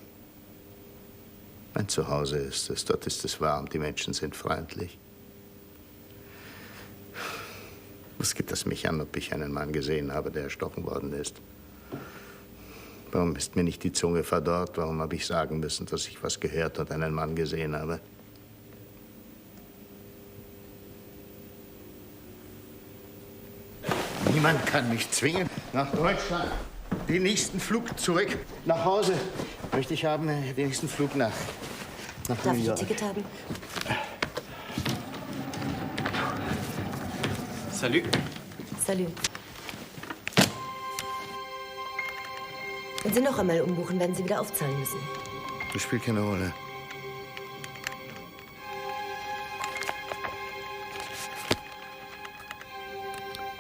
Mein Zuhause ist es, dort ist es warm, die Menschen sind freundlich. Was geht das mich an, ob ich einen Mann gesehen habe, der erstochen worden ist? Warum ist mir nicht die Zunge verdorrt? Warum habe ich sagen müssen, dass ich was gehört und einen Mann gesehen habe? Niemand kann mich zwingen nach Deutschland. Den nächsten Flug zurück nach Hause möchte ich haben. Den nächsten Flug nach Darf New ich ein York. Ticket haben? Salut. Salut. Wenn Sie noch einmal umbuchen, werden Sie wieder aufzahlen müssen. Das spielt keine Rolle.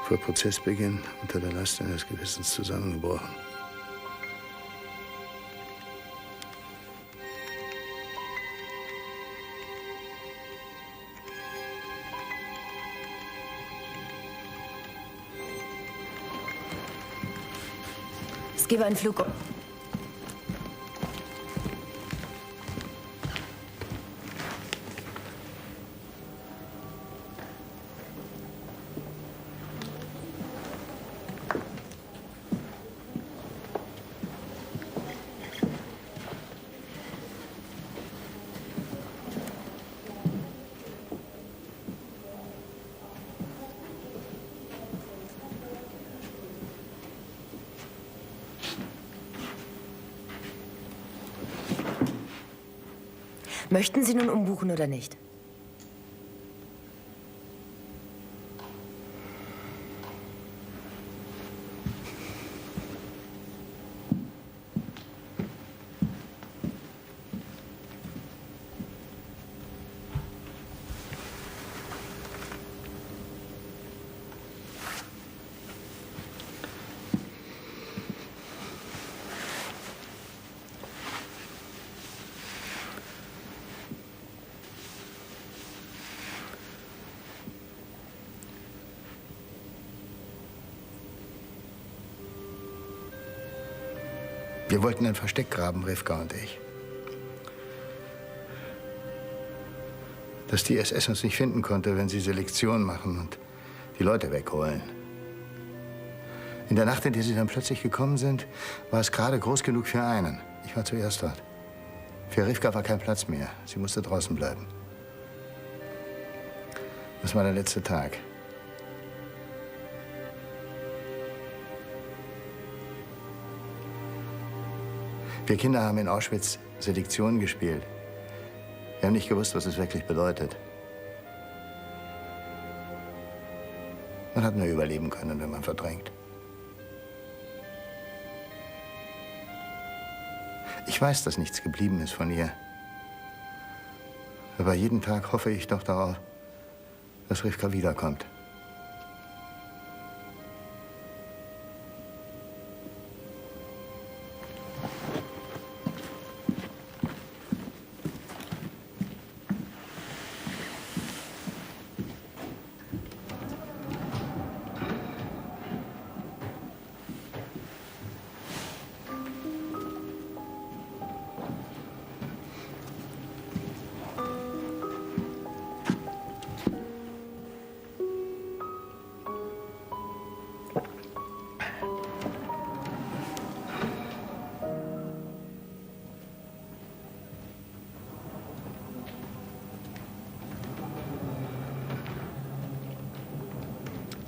Vor Prozessbeginn unter der Last eines Gewissens zusammengebrochen. Es gebe einen Flug. Möchten Sie nun umbuchen oder nicht? Wir wollten ein Versteck graben, Rivka und ich. Dass die SS uns nicht finden konnte, wenn sie Selektion machen und die Leute wegholen. In der Nacht, in der sie dann plötzlich gekommen sind, war es gerade groß genug für einen. Ich war zuerst dort. Für Rivka war kein Platz mehr. Sie musste draußen bleiben. Das war der letzte Tag. Wir Kinder haben in Auschwitz Selektion gespielt. Wir haben nicht gewusst, was es wirklich bedeutet. Man hat nur überleben können, wenn man verdrängt. Ich weiß, dass nichts geblieben ist von ihr. Aber jeden Tag hoffe ich doch darauf, dass Rivka wiederkommt.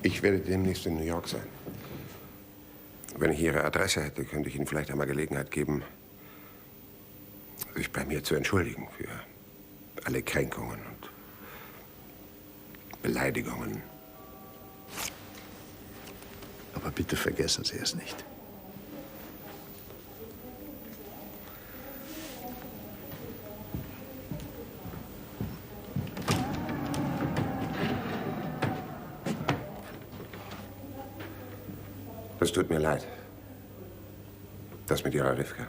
Ich werde demnächst in New York sein. Wenn ich Ihre Adresse hätte, könnte ich Ihnen vielleicht einmal Gelegenheit geben, sich bei mir zu entschuldigen für alle Kränkungen und Beleidigungen. Aber bitte vergessen Sie es nicht. Es tut mir leid. Das mit Ihrer Rivka.